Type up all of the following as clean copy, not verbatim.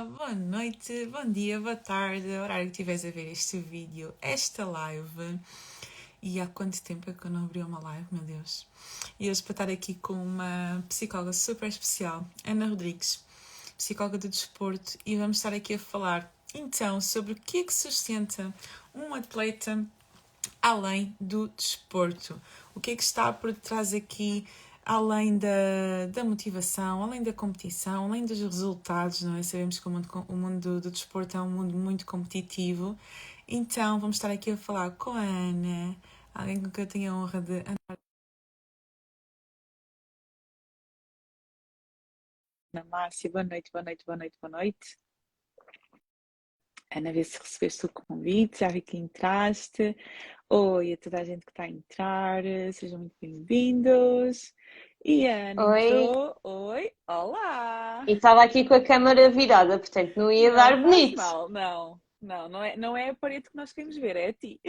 Boa noite, bom dia, boa tarde, horário que estiveres a ver este vídeo, esta live. E há quanto tempo é que eu não abri uma live, meu Deus. E hoje para estar aqui com uma psicóloga super especial, Ana Rodrigues, psicóloga do desporto, e vamos estar aqui a falar então sobre o que é que sustenta um atleta além do desporto. O que é que está por trás aqui, além da motivação, além da competição, além dos resultados, não é? Sabemos que o mundo do desporto é um mundo muito competitivo. Então, vamos estar aqui a falar com a Ana, alguém com quem eu tenho a honra de andar. Ana Márcia, boa noite, boa noite, boa noite, boa noite. Ana, vê se recebeste o convite, já vi que entraste. Oi a toda a gente que está a entrar, sejam muito bem-vindos. E a Ana Oi, entrou. Oi, olá! e estava aqui com a câmara virada, portanto não ia Não dar faz bonito, mal, não é a parede que nós queremos ver, é a ti.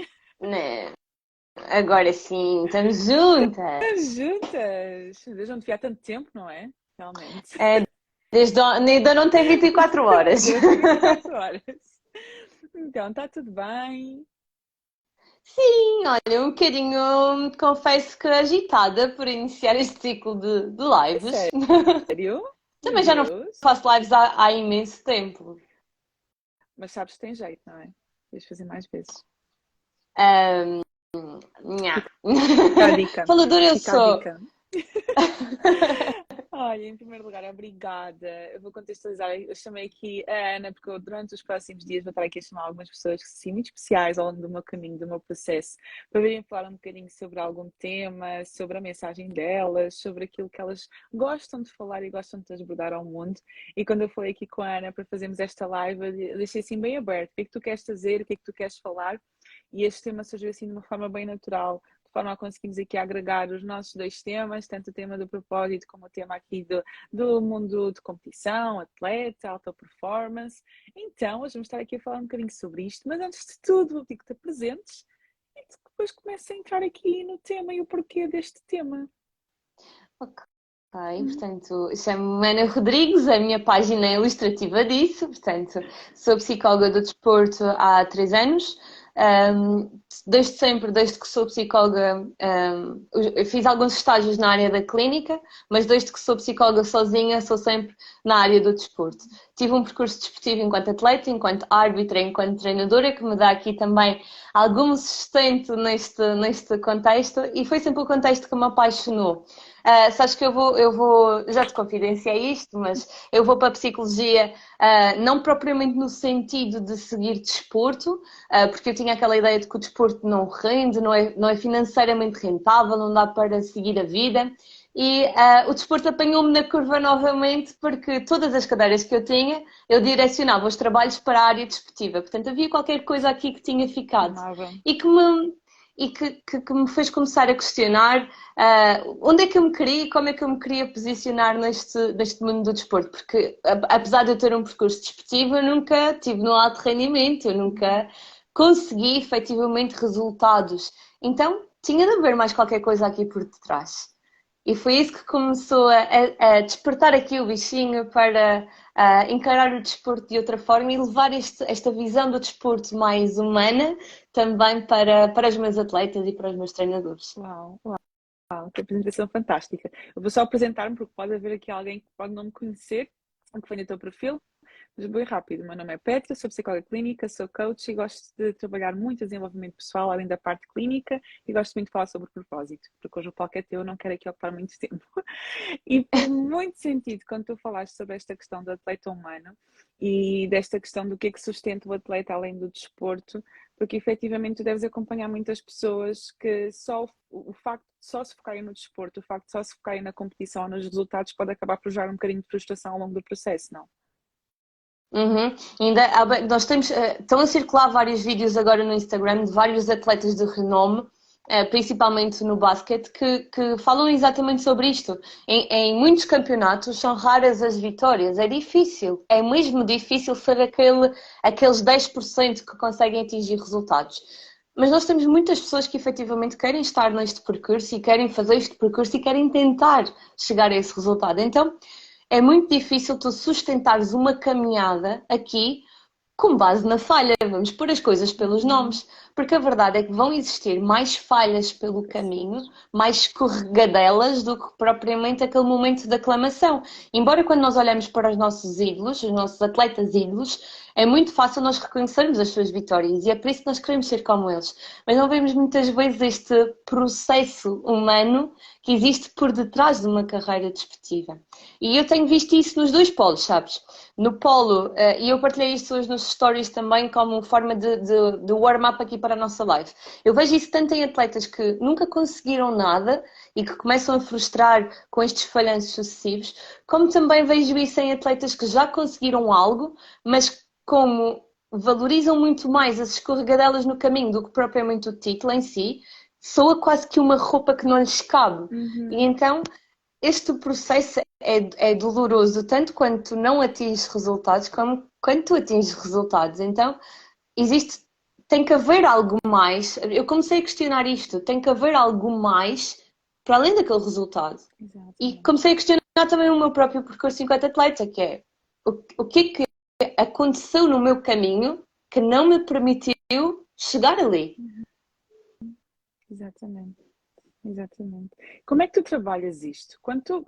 né? Agora sim, estamos juntas. Juntas! Deus, não te vi há tanto tempo, não é? Realmente. É, ainda não tem 24 horas. Desde tem 24 horas. Então, está tudo bem? Sim, olha, um bocadinho, confesso que agitada por iniciar este ciclo de É lives. sério? Meu Também já não Deus! faço lives há imenso tempo. Mas sabes que tem jeito, não é? Tens de fazer mais vezes. Ahm, Nha. Fica a dica. Faladora eu Fica a sou. dica. Olha, em primeiro lugar, obrigada. Eu vou contextualizar. Eu chamei aqui a Ana porque eu, durante os próximos dias vou estar aqui a chamar algumas pessoas que são muito especiais ao longo do meu caminho, do meu processo, para virem falar um bocadinho sobre algum tema, sobre a mensagem delas, sobre aquilo que elas gostam de falar e gostam de transbordar ao mundo. E quando eu falei aqui com a Ana para fazermos esta live, eu deixei assim bem aberto. O que é que tu queres fazer? O que é que tu queres falar? E este tema surgiu assim de uma forma bem natural, de forma a conseguirmos aqui agregar os nossos dois temas, tanto o tema do propósito como o tema aqui do mundo de competição, atleta, alta performance. Então, hoje vamos estar aqui a falar um bocadinho sobre isto, mas antes de tudo, vou pedir que te apresentes e depois começa a entrar aqui no tema e o porquê deste tema. Ok, portanto, chamo-me Ana Rodrigues, a minha página é ilustrativa disso, portanto, sou psicóloga do desporto há 3 anos. Desde sempre, desde que sou psicóloga, eu fiz alguns estágios na área da clínica, mas desde que sou psicóloga sozinha, sou sempre na área do desporto. Tive um percurso desportivo enquanto atleta, enquanto árbitra, enquanto treinadora, que me dá aqui também algum sustento neste contexto, e foi sempre o contexto que me apaixonou. Sabes que já te confidenciei isto, mas eu vou para a psicologia, não propriamente no sentido de seguir desporto, porque eu tinha aquela ideia de que o desporto não rende, não é financeiramente rentável, não dá para seguir a vida. E o desporto apanhou-me na curva novamente, porque todas as cadeiras que eu tinha, eu direcionava os trabalhos para a área desportiva. Portanto, havia qualquer coisa aqui que tinha ficado Amava. e que me fez começar a questionar onde é que eu me queria e como é que eu me queria posicionar neste mundo do desporto. Porque, apesar de eu ter um percurso desportivo, eu nunca tive no alto rendimento, eu nunca consegui efetivamente resultados. Então, tinha de haver mais qualquer coisa aqui por detrás. E foi isso que começou a despertar aqui o bichinho para encarar o desporto de outra forma e levar esta visão do desporto mais humana também para os meus atletas e para os meus treinadores. Uau, uau, que apresentação fantástica. Eu vou só apresentar-me porque pode haver aqui alguém que pode não me conhecer, que foi no teu perfil. Mas bem rápido, o meu nome é Petra, sou psicóloga clínica, sou coach e gosto de trabalhar muito desenvolvimento pessoal, além da parte clínica, e gosto muito de falar sobre propósito, porque hoje o palco é teu, não quero aqui ocupar muito tempo. E fez muito sentido quando tu falaste sobre esta questão do atleta humano e desta questão do que é que sustenta o atleta além do desporto, porque efetivamente tu deves acompanhar muitas pessoas que só o facto de só se focarem no desporto, o facto de só se focarem na competição, nos resultados, pode acabar por gerar um bocadinho de frustração ao longo do processo, não? Uhum. Nós temos, estão a circular vários vídeos agora no Instagram de vários atletas de renome, principalmente no basquete, que falam exatamente sobre isto. Em muitos campeonatos são raras as vitórias, é difícil, é mesmo difícil ser aqueles 10% que conseguem atingir resultados. Mas nós temos muitas pessoas que efetivamente querem estar neste percurso e querem fazer este percurso e querem tentar chegar a esse resultado. Então, é muito difícil tu sustentares uma caminhada aqui com base na falha. Vamos pôr as coisas pelos nomes, porque a verdade é que vão existir mais falhas pelo caminho, mais escorregadelas do que propriamente aquele momento de aclamação. Embora quando nós olhamos para os nossos ídolos, os nossos atletas ídolos, é muito fácil nós reconhecermos as suas vitórias e é por isso que nós queremos ser como eles. Mas não vemos muitas vezes este processo humano que existe por detrás de uma carreira desportiva. E eu tenho visto isso nos dois polos, sabes? No polo, e eu partilhei isto hoje nos stories também como forma de warm-up aqui para a nossa live. Eu vejo isso tanto em atletas que nunca conseguiram nada e que começam a frustrar com estes falhanços sucessivos, como também vejo isso em atletas que já conseguiram algo, mas como valorizam muito mais as escorregadelas no caminho do que propriamente o título em si, soa quase que uma roupa que não lhes cabe. E então este processo é doloroso tanto quando tu não atinges resultados como quando tu atinges resultados. Então tem que haver algo mais. Eu comecei a questionar isto, tem que haver algo mais para além daquele resultado. Exato. E comecei a questionar também o meu próprio percurso enquanto atleta, que é o que é que aconteceu no meu caminho que não me permitiu chegar ali. Exatamente. Exatamente. Como é que tu trabalhas isto? Quando tu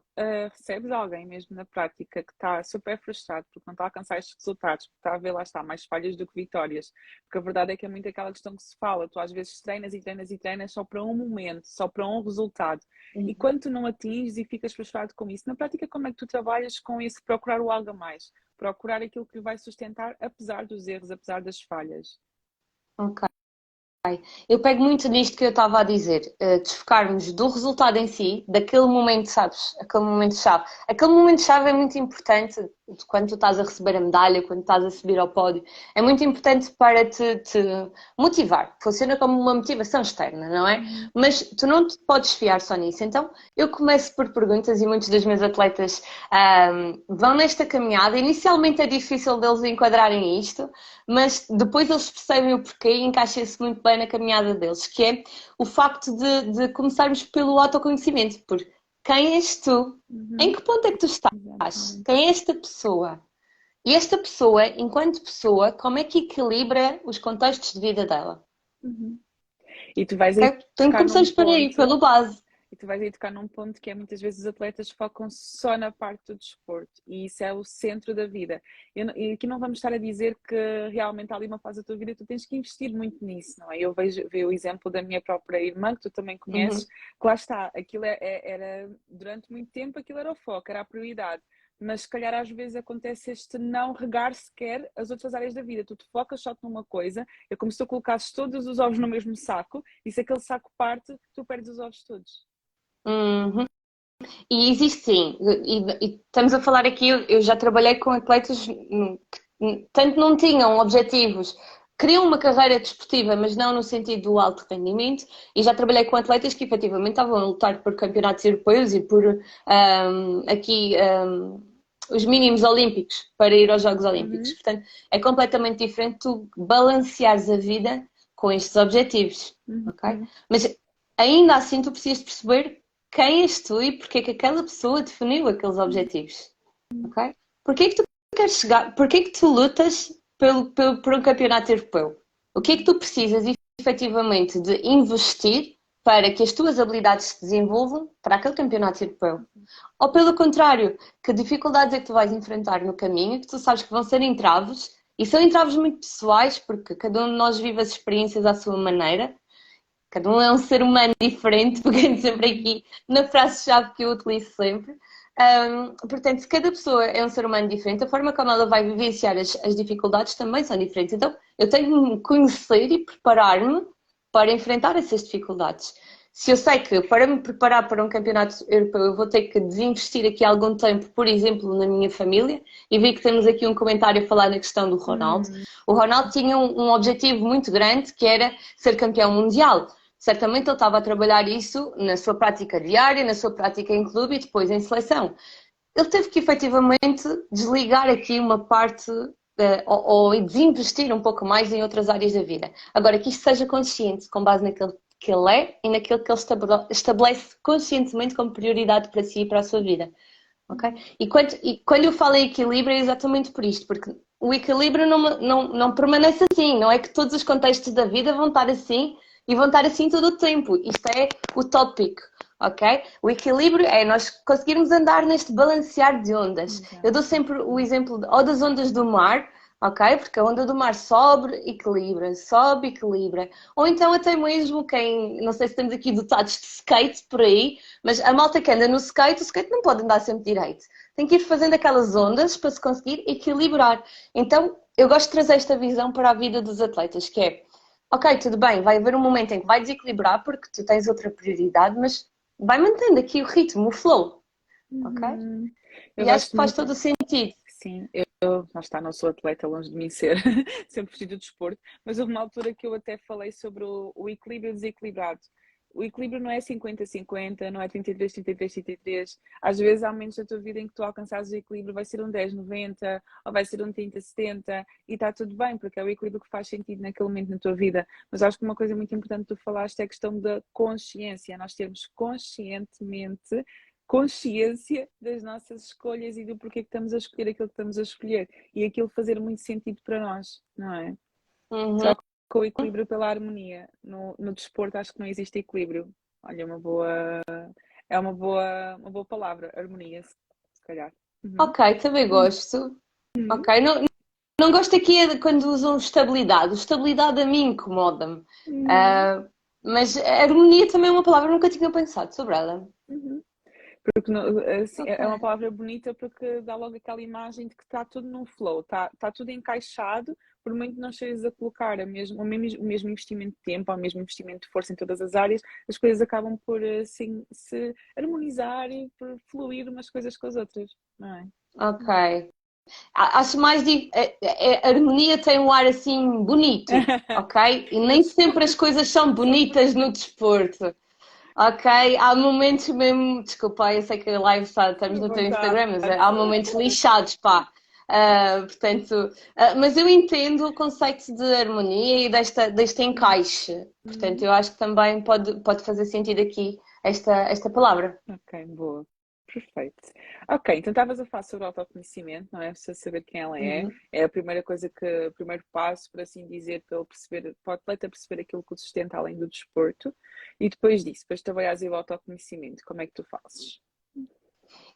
recebes alguém mesmo na prática que está super frustrado porque não está a alcançar estes resultados, porque está a ver, lá está, mais falhas do que vitórias, porque a verdade é que é muito aquela questão que se fala, tu às vezes treinas e treinas e treinas só para um momento, só para um resultado, e quando tu não atinges e ficas frustrado com isso, na prática como é que tu trabalhas com isso, procurar o algo a mais, procurar aquilo que vai sustentar apesar dos erros, apesar das falhas? Ok. Eu pego muito nisto que eu estava a dizer, desfocarmos do resultado em si, daquele momento, sabes? Aquele momento-chave. Aquele momento-chave é muito importante quando tu estás a receber a medalha, quando estás a subir ao pódio. É muito importante para te motivar. Funciona como uma motivação externa, não é? Mas tu não te podes fiar só nisso. Então, eu começo por perguntas e muitos dos meus atletas vão nesta caminhada. Inicialmente é difícil deles enquadrarem isto, mas depois eles percebem o porquê e encaixam-se muito bem na caminhada deles, que é o facto de começarmos pelo autoconhecimento, por quem és tu? Em que ponto é que tu estás? Exatamente. Quem é esta pessoa? E esta pessoa, enquanto pessoa, como é que equilibra os contextos de vida dela? E tu vais aí Okay? Então tocar num começamos por aí, ponto. pelo base. E tu vais aí tocar num ponto que é muitas vezes os atletas focam só na parte do desporto e isso é o centro da vida. E aqui não vamos estar a dizer que realmente há ali uma fase da tua vida e tu tens que investir muito nisso, não é? Eu vejo o exemplo da minha própria irmã, que tu também conheces, que lá está, aquilo era, durante muito tempo, aquilo era o foco, era a prioridade. Mas se calhar às vezes acontece este não regar sequer as outras áreas da vida. Tu te focas só numa coisa, é como se tu colocasses todos os ovos no mesmo saco e se aquele saco parte, tu perdes os ovos todos. Uhum. E existe sim, e estamos a falar aqui, eu já trabalhei com atletas que tanto não tinham objetivos, queriam uma carreira desportiva, mas não no sentido do alto rendimento, e já trabalhei com atletas que efetivamente estavam a lutar por campeonatos europeus e por os mínimos olímpicos para ir aos Jogos Olímpicos. Portanto, é completamente diferente tu balanceares a vida com estes objetivos, ok? Mas ainda assim tu precisas perceber quem és tu e porque é que aquela pessoa definiu aqueles objetivos, ok? Porquê é que tu queres chegar, porquê é que tu lutas por um campeonato europeu? O que é que tu precisas efetivamente de investir para que as tuas habilidades se desenvolvam para aquele campeonato europeu? Ou pelo contrário, que dificuldades é que tu vais enfrentar no caminho, que tu sabes que vão ser entraves, e são entraves muito pessoais, porque cada um de nós vive as experiências à sua maneira, cada um é um ser humano diferente, pegando sempre aqui na frase-chave que eu utilizo sempre. Portanto, cada pessoa é um ser humano diferente, a forma como ela vai vivenciar as dificuldades também são diferentes. Então, eu tenho de me conhecer e preparar-me para enfrentar essas dificuldades. Se eu sei que para me preparar para um campeonato europeu eu vou ter que desinvestir aqui algum tempo, por exemplo, na minha família, e vi que temos aqui um comentário a falar na questão do Ronaldo. O Ronaldo tinha um objetivo muito grande, que era ser campeão mundial. Certamente ele estava a trabalhar isso na sua prática diária, na sua prática em clube e depois em seleção. Ele teve que efetivamente desligar aqui uma parte ou desinvestir um pouco mais em outras áreas da vida. Agora, que isto seja consciente, com base naquilo que ele é e naquilo que ele estabelece conscientemente como prioridade para si e para a sua vida. ok? E quando eu falo em equilíbrio é exatamente por isto, porque o equilíbrio não permanece assim, não é que todos os contextos da vida vão estar assim e vão estar assim todo o tempo. Isto é utópico, ok? O equilíbrio é nós conseguirmos andar neste balancear de ondas. Eu dou Exato. sempre o exemplo ou das ondas do mar, ok? Porque a onda do mar sobe, equilibra. Ou então até mesmo quem, não sei se temos aqui dotados de skate por aí, mas a malta que anda no skate, o skate não pode andar sempre direito. Tem que ir fazendo aquelas ondas para se conseguir equilibrar. Então, eu gosto de trazer esta visão para a vida dos atletas, que é, ok, tudo bem, vai haver um momento em que vai desequilibrar porque tu tens outra prioridade, mas vai mantendo aqui o ritmo, o flow, ok? Uhum. Eu E acho que gosto faz muito. todo o sentido. Sim, lá está, não sou atleta, longe de mim ser, sempre fugi do desporto, mas houve uma altura que eu até falei sobre o equilíbrio desequilibrado. O equilíbrio não é 50-50, não é 33-33-33. Às vezes há momentos da tua vida em que tu alcançares o equilíbrio, vai ser um 10-90 ou vai ser um 30-70 e está tudo bem, porque é o equilíbrio que faz sentido naquele momento na tua vida. Mas acho que uma coisa muito importante que tu falaste é a questão da consciência, nós termos conscientemente consciência das nossas escolhas e do porquê que estamos a escolher aquilo que estamos a escolher e aquilo fazer muito sentido para nós, não é? Uhum. Troca o equilíbrio pela harmonia. No desporto acho que não existe equilíbrio. Olha, uma boa palavra, harmonia, se calhar. Uhum. Ok, também gosto. Uhum. Ok, não gosto aqui é de quando usam estabilidade. O estabilidade a mim incomoda-me. Uhum. Ah, mas harmonia também é uma palavra, eu nunca tinha pensado sobre ela. Uhum. Porque assim, Ok. é uma palavra bonita porque dá logo aquela imagem de que está tudo num flow, está tudo encaixado, por muito que não estejas a colocar o mesmo investimento de tempo, ou o mesmo investimento de força em todas as áreas, as coisas acabam por assim, se harmonizar e por fluir umas coisas com as outras, não é? Ok. Acho mais. A harmonia tem um ar assim bonito, ok? E No nem sempre as desporto, coisas são só bonitas no bonito, desporto. Ok, há momentos mesmo, desculpa, eu sei que a live estamos à no teu vontade. Instagram, mas há momentos lixados, pá. Portanto, mas eu entendo o conceito de harmonia e deste encaixe. Portanto, Uhum. eu acho que também pode fazer sentido aqui esta palavra. Ok, boa. Perfeito. Ok, então estavas a falar sobre autoconhecimento, não é? Precisa saber quem ela é. Uhum. É a primeira coisa o primeiro passo, por assim dizer, para ele perceber, para o atleta perceber aquilo que o sustenta além do desporto. E depois disso, depois trabalhares o autoconhecimento, como é que tu fazes?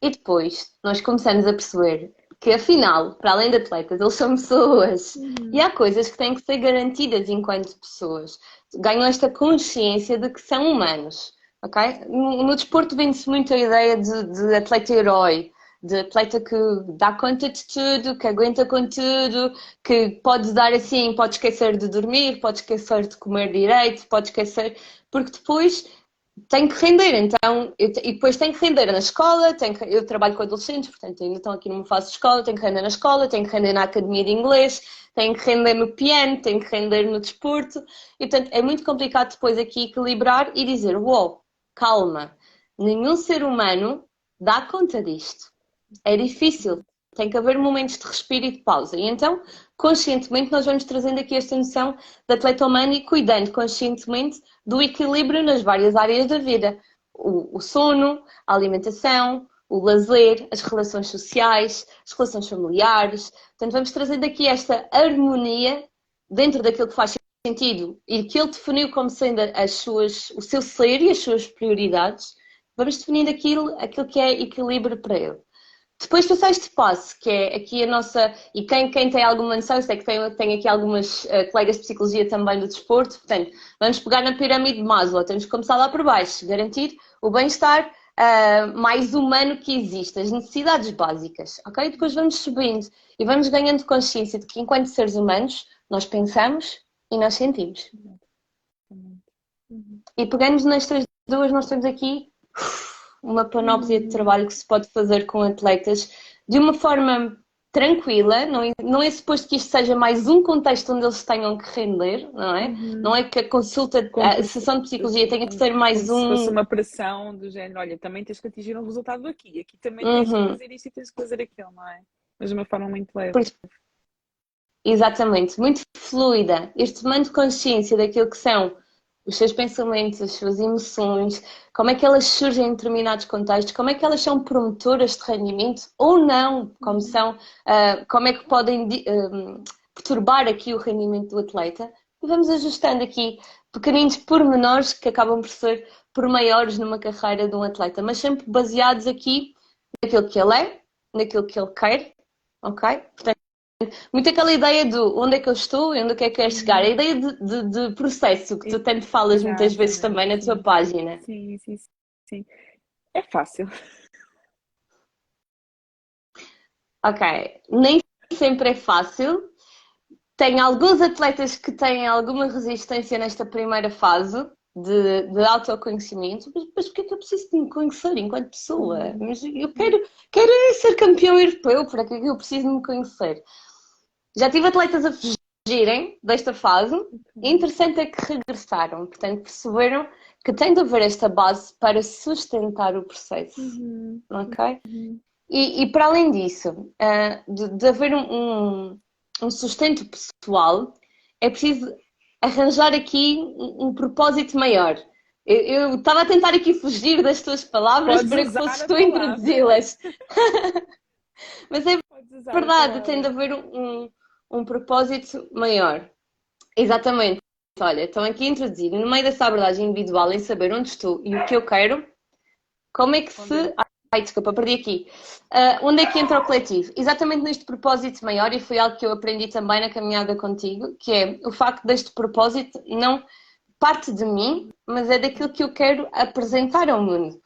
E depois nós começamos a perceber que, afinal, para além de atletas, eles são pessoas. E Uhum. há coisas que têm que ser garantidas enquanto pessoas. Ganham esta consciência de que são humanos. Ok? No desporto vende-se muito a ideia de atleta herói, de atleta que dá conta de tudo, que aguenta com tudo, que pode dar assim, pode esquecer de dormir, pode esquecer de comer direito, pode esquecer. Porque depois tem que render, então, e depois tem que render na escola, eu trabalho com adolescentes, portanto ainda estão aqui numa fase de escola, tem que render na escola, tem que render na academia de inglês, tem que render no piano, tem que render no desporto, e portanto é muito complicado depois aqui equilibrar e dizer, uou, calma, nenhum ser humano dá conta disto. É difícil, Exatamente. tem que haver momentos de respiro e de pausa, e então, conscientemente, nós vamos trazendo aqui esta noção de atleta humano e cuidando conscientemente do equilíbrio nas várias áreas da vida. O sono, a alimentação, o lazer, as relações sociais, as relações familiares. Portanto, vamos trazendo aqui esta harmonia dentro daquilo que faz sentido e que ele definiu como sendo o seu ser e as suas prioridades. Vamos definindo aquilo que é equilíbrio para ele. Depois do sexto passo, que é aqui a nossa. E quem tem alguma noção, eu sei que tem aqui algumas colegas de psicologia também do desporto, portanto, vamos pegar na pirâmide de Maslow, temos que começar lá por baixo, garantir o bem-estar mais humano que existe, as necessidades básicas, ok? Depois vamos subindo e vamos ganhando consciência de que, enquanto seres humanos, nós pensamos e nós sentimos. Exatamente. Uhum. E pegando nestas duas, nós temos aqui uma panóplia de Uhum. trabalho que se pode fazer com atletas de uma forma tranquila, não é suposto que isto seja mais um contexto onde eles tenham que render, não é? Não Uhum. é que a consulta, Como, a sessão de psicologia tenha que ser como mais se fosse um. uma pressão do género, olha, também tens que atingir um resultado aqui, aqui também tens que Uhum. fazer isto e tens que fazer aquilo, não é? Mas de uma forma muito leve. Porque, exatamente, muito fluida. Este tomando consciência daquilo que são os seus pensamentos, as suas emoções, como é que elas surgem em determinados contextos, como é que elas são promotoras de rendimento ou não, como são, como é que podem perturbar aqui o rendimento do atleta. E vamos ajustando aqui pequeninos pormenores que acabam por ser por maiores numa carreira de um atleta, mas sempre baseados aqui naquilo que ele é, naquilo que ele quer, ok? Portanto, muito aquela ideia do onde é que eu estou e onde é que eu quero chegar, a ideia de processo que tu tanto falas muitas vezes Exatamente, também na tua sim. página. Sim, sim, sim. É fácil. Ok, nem sempre é fácil. Tem alguns atletas que têm alguma resistência nesta primeira fase de autoconhecimento, mas porquê é que eu preciso de me conhecer enquanto pessoa? Uhum. Mas eu quero ser campeão europeu, para que é que eu preciso de me conhecer? Já tive atletas a fugirem desta fase, e interessante é que regressaram, portanto perceberam que tem de haver esta base para sustentar o processo, Uhum. ok? Uhum. E para além disso, de haver um sustento pessoal, é preciso arranjar aqui um propósito maior. Eu estava a tentar aqui fugir das tuas palavras Podes para que usar fosses a tu a palavra. introduzi-las. Mas é Podes usar a verdade, tem de palavra. haver um propósito maior. Exatamente. Olha, estão aqui a introduzir, no meio dessa abordagem individual, em saber onde estou e o que eu quero, como é que Onde é? se. Ai, desculpa, perdi aqui. Onde é que entra o coletivo? Exatamente neste propósito maior, e foi algo que eu aprendi também na caminhada contigo, que é o facto deste propósito não parte de mim, mas é daquilo que eu quero apresentar ao mundo.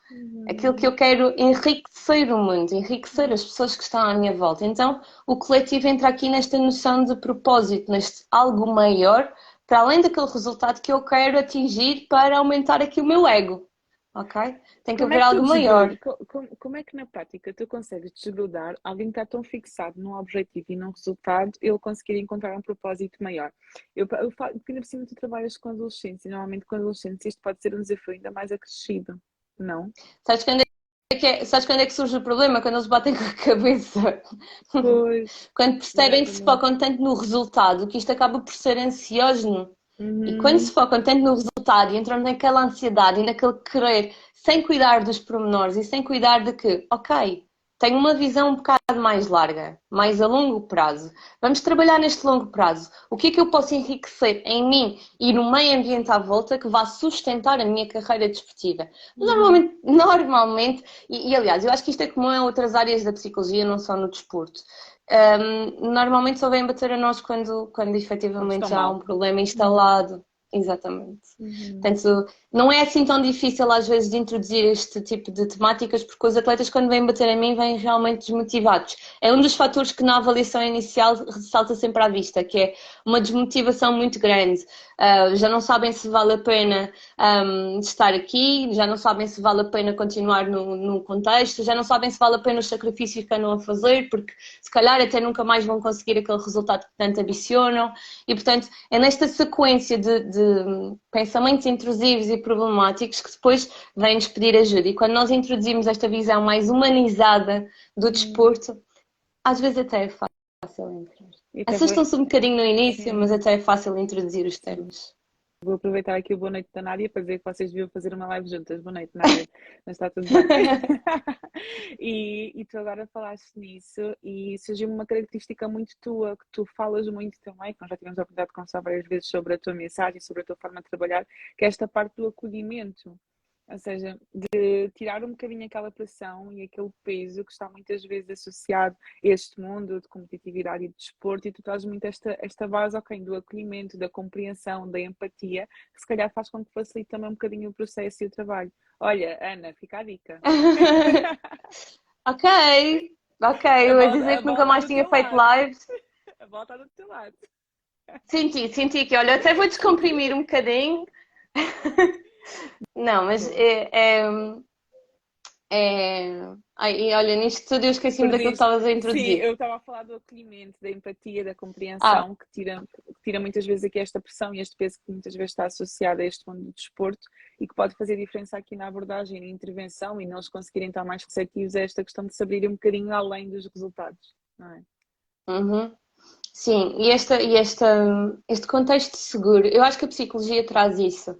Aquilo que Uhum. eu quero enriquecer o mundo, enriquecer as pessoas que estão à minha volta. Então, o coletivo entra aqui nesta noção de propósito, neste algo maior, para além daquele resultado que eu quero atingir para aumentar aqui o meu ego. Ok? Tem que Como é haver que tu algo maior. como é que na prática tu consegues desgrudar alguém que está tão fixado num objetivo e num resultado, ele conseguir encontrar um propósito maior? Eu falo, porque ainda por cima tu trabalhas com adolescentes e normalmente com adolescentes isto pode ser um desafio ainda mais acrescido, não? Sabes sabes quando é que surge o problema? Quando eles batem com a cabeça. Pois, Quando percebem que se exatamente. focam tanto no resultado, que isto acaba por ser ansiógeno. E quando se Uhum. focam tanto no resultado e entram naquela ansiedade e naquele querer, sem cuidar dos pormenores e sem cuidar de que, ok, tenho uma visão um bocado mais larga, mais a longo prazo. Vamos trabalhar neste longo prazo. O que é que eu posso enriquecer em mim e no meio ambiente à volta que vá sustentar a minha carreira desportiva? Uhum. Normalmente, e aliás, eu acho que isto é comum em outras áreas da psicologia, não só no desporto. Normalmente só vem bater a nós quando Quando efetivamente estão já há um mal. problema Uhum. instalado. Exatamente. Uhum. Portanto, não é assim tão difícil às vezes de introduzir este tipo de temáticas, porque os atletas, quando vêm bater a mim, vêm realmente desmotivados. É um dos fatores que na avaliação inicial ressalta sempre à vista, que é uma desmotivação muito grande. Já não sabem se vale a pena estar aqui, já não sabem se vale a pena continuar no contexto, já não sabem se vale a pena os sacrifícios que andam a fazer, porque se calhar até nunca mais vão conseguir aquele resultado que tanto ambicionam. E, portanto, é nesta sequência de pensamentos intrusivos e problemáticos que depois vêm-nos pedir ajuda. E quando nós introduzimos esta visão mais humanizada do Uhum. desporto, às vezes até é fácil entrar. E até vou, Assustam-se um bocadinho no início, mas sim, até é fácil introduzir os sim. termos. Vou aproveitar aqui o boa noite da Nádia para dizer que vocês deviam fazer uma live juntas. Boa noite, Nádia. Mas está tudo bem. E tu agora falaste nisso e surgiu uma característica muito tua, que tu falas muito também, que nós já tivemos a oportunidade de conversar várias vezes sobre a tua mensagem, sobre a tua forma de trabalhar, que é esta parte do acolhimento. Ou seja, de tirar um bocadinho aquela pressão e aquele peso que está muitas vezes associado a este mundo de competitividade e de desporto, e tu trazes muito esta base, ok, do acolhimento, da compreensão, da empatia, que se calhar faz com que facilite também um bocadinho o processo e o trabalho. Olha, Ana, fica a dica. Ok, ok, A eu ia bola, dizer a que bola nunca está mais do tinha teu feito lado. lives. A bola está do teu lado. Senti que, olha, eu até vou descomprimir um bocadinho. Não, mas Boa. Ai, e olha, nisto tudo eu esqueci-me daquilo que Perdiste. estavas a Sim, introduzir. eu estava a falar do acolhimento, da empatia, da Ah, compreensão, que tira muitas vezes aqui esta pressão e este peso que muitas vezes está associado a este mundo do desporto e que pode fazer diferença aqui na abordagem, na intervenção e não conseguirem estar mais receptivos a esta questão de se abrir um bocadinho além dos resultados, não é? uhum. Sim, este contexto seguro, eu acho que a psicologia traz isso.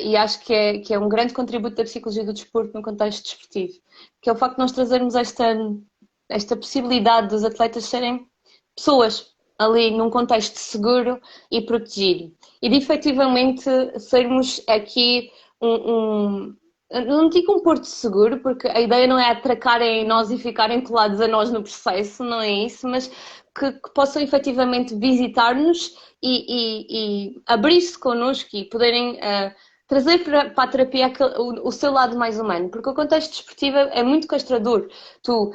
e acho que é um grande contributo da psicologia do desporto no contexto desportivo, que é o facto de nós trazermos esta possibilidade dos atletas serem pessoas ali num contexto seguro e protegido. E de efetivamente sermos aqui não digo um porto seguro, porque a ideia não é atracarem em nós e ficarem colados a nós no processo, não é isso, mas que possam efetivamente visitar-nos e abrir-se connosco e poderem trazer para a terapia o seu lado mais humano, porque o contexto desportivo é muito castrador. Tu,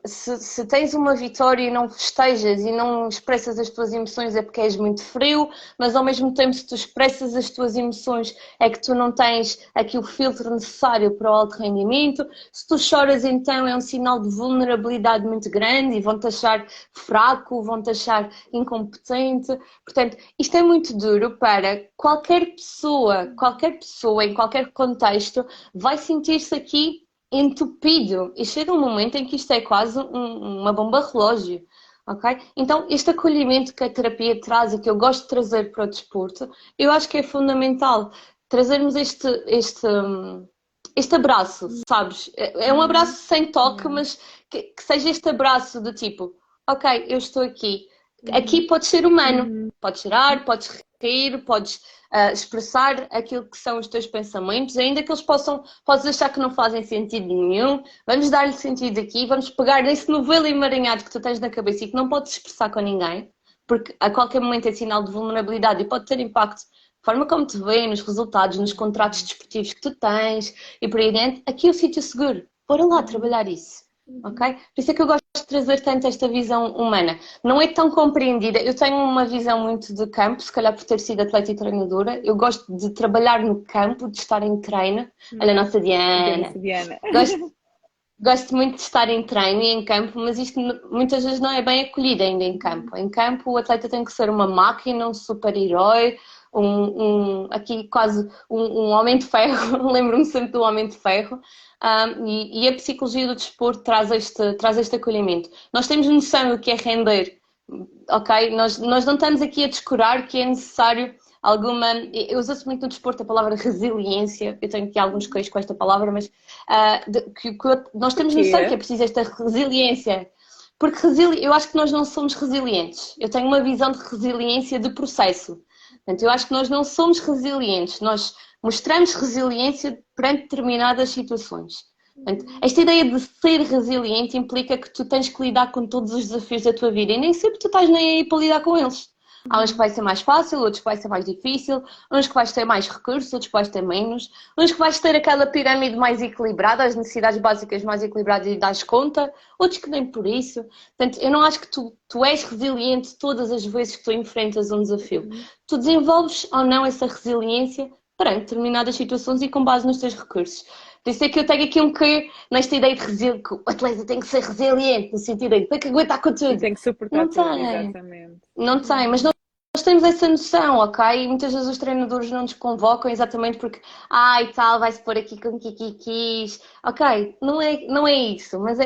se tens uma vitória e não festejas e não expressas as tuas emoções é porque és muito frio, mas ao mesmo tempo se tu expressas as tuas emoções é que tu não tens aqui o filtro necessário para o alto rendimento. Se tu choras então é um sinal de vulnerabilidade muito grande e vão-te achar fraco, vão-te achar incompetente. Portanto, isto é muito duro para qualquer pessoa em qualquer contexto vai sentir-se aqui entupido e chega um momento em que isto é quase uma bomba relógio, ok? Então este acolhimento que a terapia traz e que eu gosto de trazer para o desporto, eu acho que é fundamental trazermos este abraço, sabes? É um abraço sem toque, mas que seja este abraço do tipo, ok, eu estou aqui. Aqui podes ser humano, podes chorar, podes rir, podes expressar aquilo que são os teus pensamentos, ainda que eles podes achar que não fazem sentido nenhum, vamos dar-lhe sentido aqui, vamos pegar nesse novelo emaranhado que tu tens na cabeça e que não podes expressar com ninguém, porque a qualquer momento é sinal de vulnerabilidade e pode ter impacto na forma como te vêem, nos resultados, nos contratos desportivos que tu tens e por aí dentro. Aqui é o sítio seguro, bora lá trabalhar isso. Ok? Por isso é que eu gosto de trazer tanto esta visão humana. Não é tão compreendida. Eu tenho uma visão muito de campo, se calhar por ter sido atleta e treinadora. Eu gosto de trabalhar no campo, de estar em treino. Olha a nossa Diana. Diana. Gosto muito de estar em treino e em campo, mas isto muitas vezes não é bem acolhido ainda em campo. Em campo o atleta tem que ser uma máquina, um super-herói, aqui quase um homem de ferro. Lembro-me sempre do homem de ferro. E a psicologia do desporto traz este acolhimento. Nós temos noção do que é render, ok? Nós não estamos aqui a descurar que é necessário alguma... Eu uso muito no desporto a palavra resiliência, eu tenho aqui alguns queixos com esta palavra, mas nós temos noção que é preciso esta resiliência. Porque eu acho que nós não somos resilientes. Eu tenho uma visão de resiliência de processo. Portanto, eu acho que nós não somos resilientes. Nós mostramos resiliência perante determinadas situações. Portanto, esta ideia de ser resiliente implica que tu tens que lidar com todos os desafios da tua vida e nem sempre tu estás nem aí para lidar com eles. Há uns que vai ser mais fácil, outros que vai ser mais difícil, uns que vais ter mais recursos, outros que vais ter menos, uns que vais ter aquela pirâmide mais equilibrada, as necessidades básicas mais equilibradas e dás conta, outros que nem por isso. Portanto, eu não acho que tu és resiliente todas as vezes que tu enfrentas um desafio. Tu desenvolves ou não essa resiliência perante determinadas situações e com base nos teus recursos. Por isso é que eu tenho aqui nesta ideia de que o atleta tem que ser resiliente, no sentido de tem que aguentar com tudo. Tem que suportar não tudo, tem. exatamente. Não tem, mas nós temos essa noção, ok? E muitas vezes os treinadores não nos convocam exatamente porque, e tal, vai-se pôr aqui com quis. Ok, não é isso, mas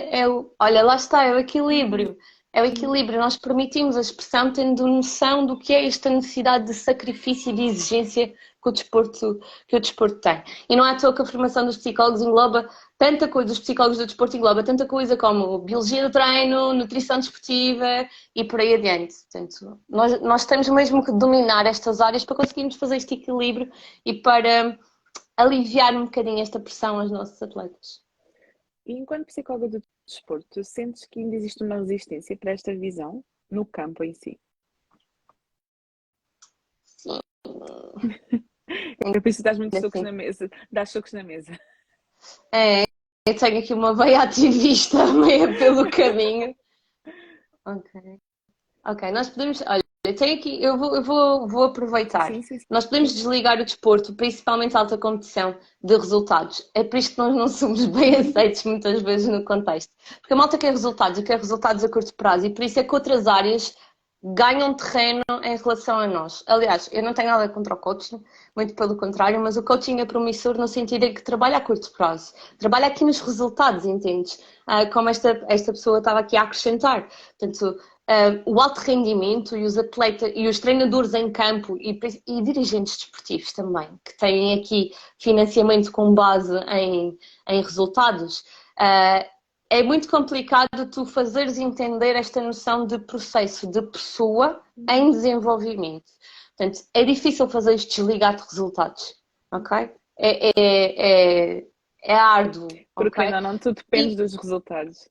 olha, lá está, é o equilíbrio. É o equilíbrio, nós permitimos a expressão tendo noção do que é esta necessidade de sacrifício e de exigência que o desporto tem. E não é à toa que a formação dos psicólogos engloba tanta coisa, dos psicólogos do desporto engloba tanta coisa como biologia do treino, nutrição desportiva e por aí adiante. Portanto, nós temos mesmo que dominar estas áreas para conseguirmos fazer este equilíbrio e para aliviar um bocadinho esta pressão aos nossos atletas. E enquanto psicóloga do desporto, tu sentes que ainda existe uma resistência para esta visão no campo em si? Sim. É por isso que dás muitos socos na mesa, dás socos na mesa. Eu tenho aqui uma veia ativista meia pelo caminho. Ok, nós podemos... Olha, eu vou aproveitar. Sim. Nós podemos desligar o desporto, principalmente a alta competição, de resultados. É por isto que nós não somos bem aceitos muitas vezes no contexto. Porque a malta quer resultados e quer resultados a curto prazo e por isso é que outras áreas ganham terreno em relação a nós. Aliás, eu não tenho nada contra o coaching, muito pelo contrário, mas o coaching é promissor no sentido em que trabalha a curto prazo. Trabalha aqui nos resultados, entendes? Como esta pessoa estava aqui a acrescentar. Portanto, o alto rendimento e os atletas e os treinadores em campo e dirigentes desportivos também, que têm aqui financiamento com base em resultados, é muito complicado tu fazeres entender esta noção de processo de pessoa em desenvolvimento. Portanto, é difícil fazer isto desligar de resultados, ok? É árduo, Porque ok? ainda não, tu dependes dos resultados.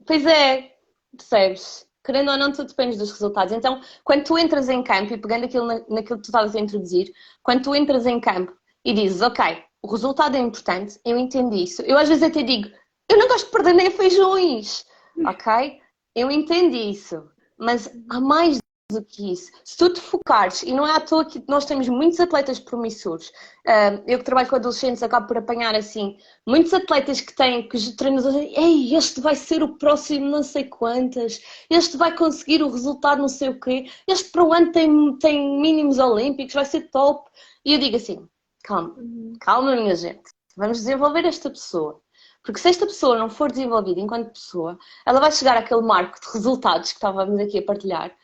Pois é, percebes? Querendo ou não, tu dependes dos resultados. Então, quando tu entras em campo, e pegando aquilo naquilo que tu estavas a introduzir, quando tu entras em campo e dizes, ok, o resultado é importante, eu entendo isso. Eu às vezes até digo, eu não gosto de perder nem feijões, ok? Eu entendo isso. Mas há mais do que isso. Se tu te focares, e não é à toa que nós temos muitos atletas promissores, eu que trabalho com adolescentes acabo por apanhar assim, muitos atletas que os treinadores dizem, ei, este vai ser o próximo não sei quantas, este vai conseguir o resultado não sei o quê, este para o ano tem mínimos olímpicos, vai ser top. E eu digo assim, calma, calma minha gente, vamos desenvolver esta pessoa. Porque se esta pessoa não for desenvolvida enquanto pessoa, ela vai chegar àquele marco de resultados que estávamos aqui a partilhar.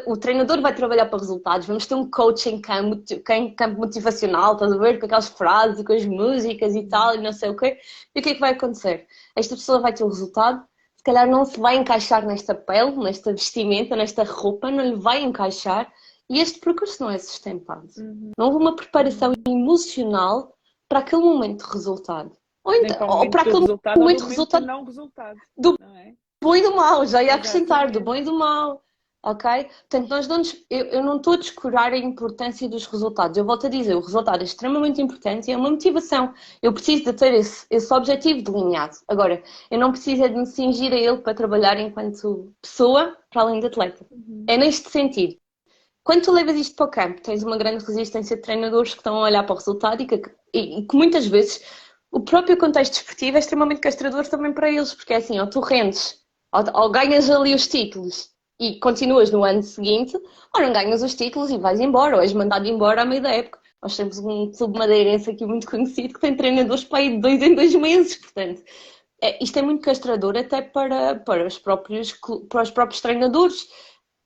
O treinador vai trabalhar para resultados, vamos ter um coach em campo motivacional, estás a ver? Com aquelas frases, com as músicas e tal, e não sei o quê. E o que é que vai acontecer? Esta pessoa vai ter o resultado, se calhar não se vai encaixar nesta pele, nesta vestimenta, nesta roupa, não lhe vai encaixar, e este percurso não é sustentado. Não houve uma preparação emocional para aquele momento de resultado. Nem para o Ou momento para do aquele resultado ou do momento de momento do resultado não resultado, do não é? bom e do mau, já ia acrescentar, do Exatamente. bom e do mau. Ok? Portanto, eu não estou a descurar a importância dos resultados. Eu volto a dizer, o resultado é extremamente importante e é uma motivação. Eu preciso de ter esse objetivo delineado. Agora, eu não preciso é de me cingir a ele para trabalhar enquanto pessoa, para além de atleta. É neste sentido. Quando tu levas isto para o campo, tens uma grande resistência de treinadores que estão a olhar para o resultado e que muitas vezes o próprio contexto desportivo é extremamente castrador também para eles, porque é assim, ou tu rendes, ou ganhas ali os títulos e continuas no ano seguinte, ou não ganhas os títulos e vais embora, ou és mandado embora à meio da época. Nós temos um clube madeirense aqui muito conhecido que tem treinadores para ir de 2 em 2 meses, portanto, isto é muito castrador até para os próprios treinadores.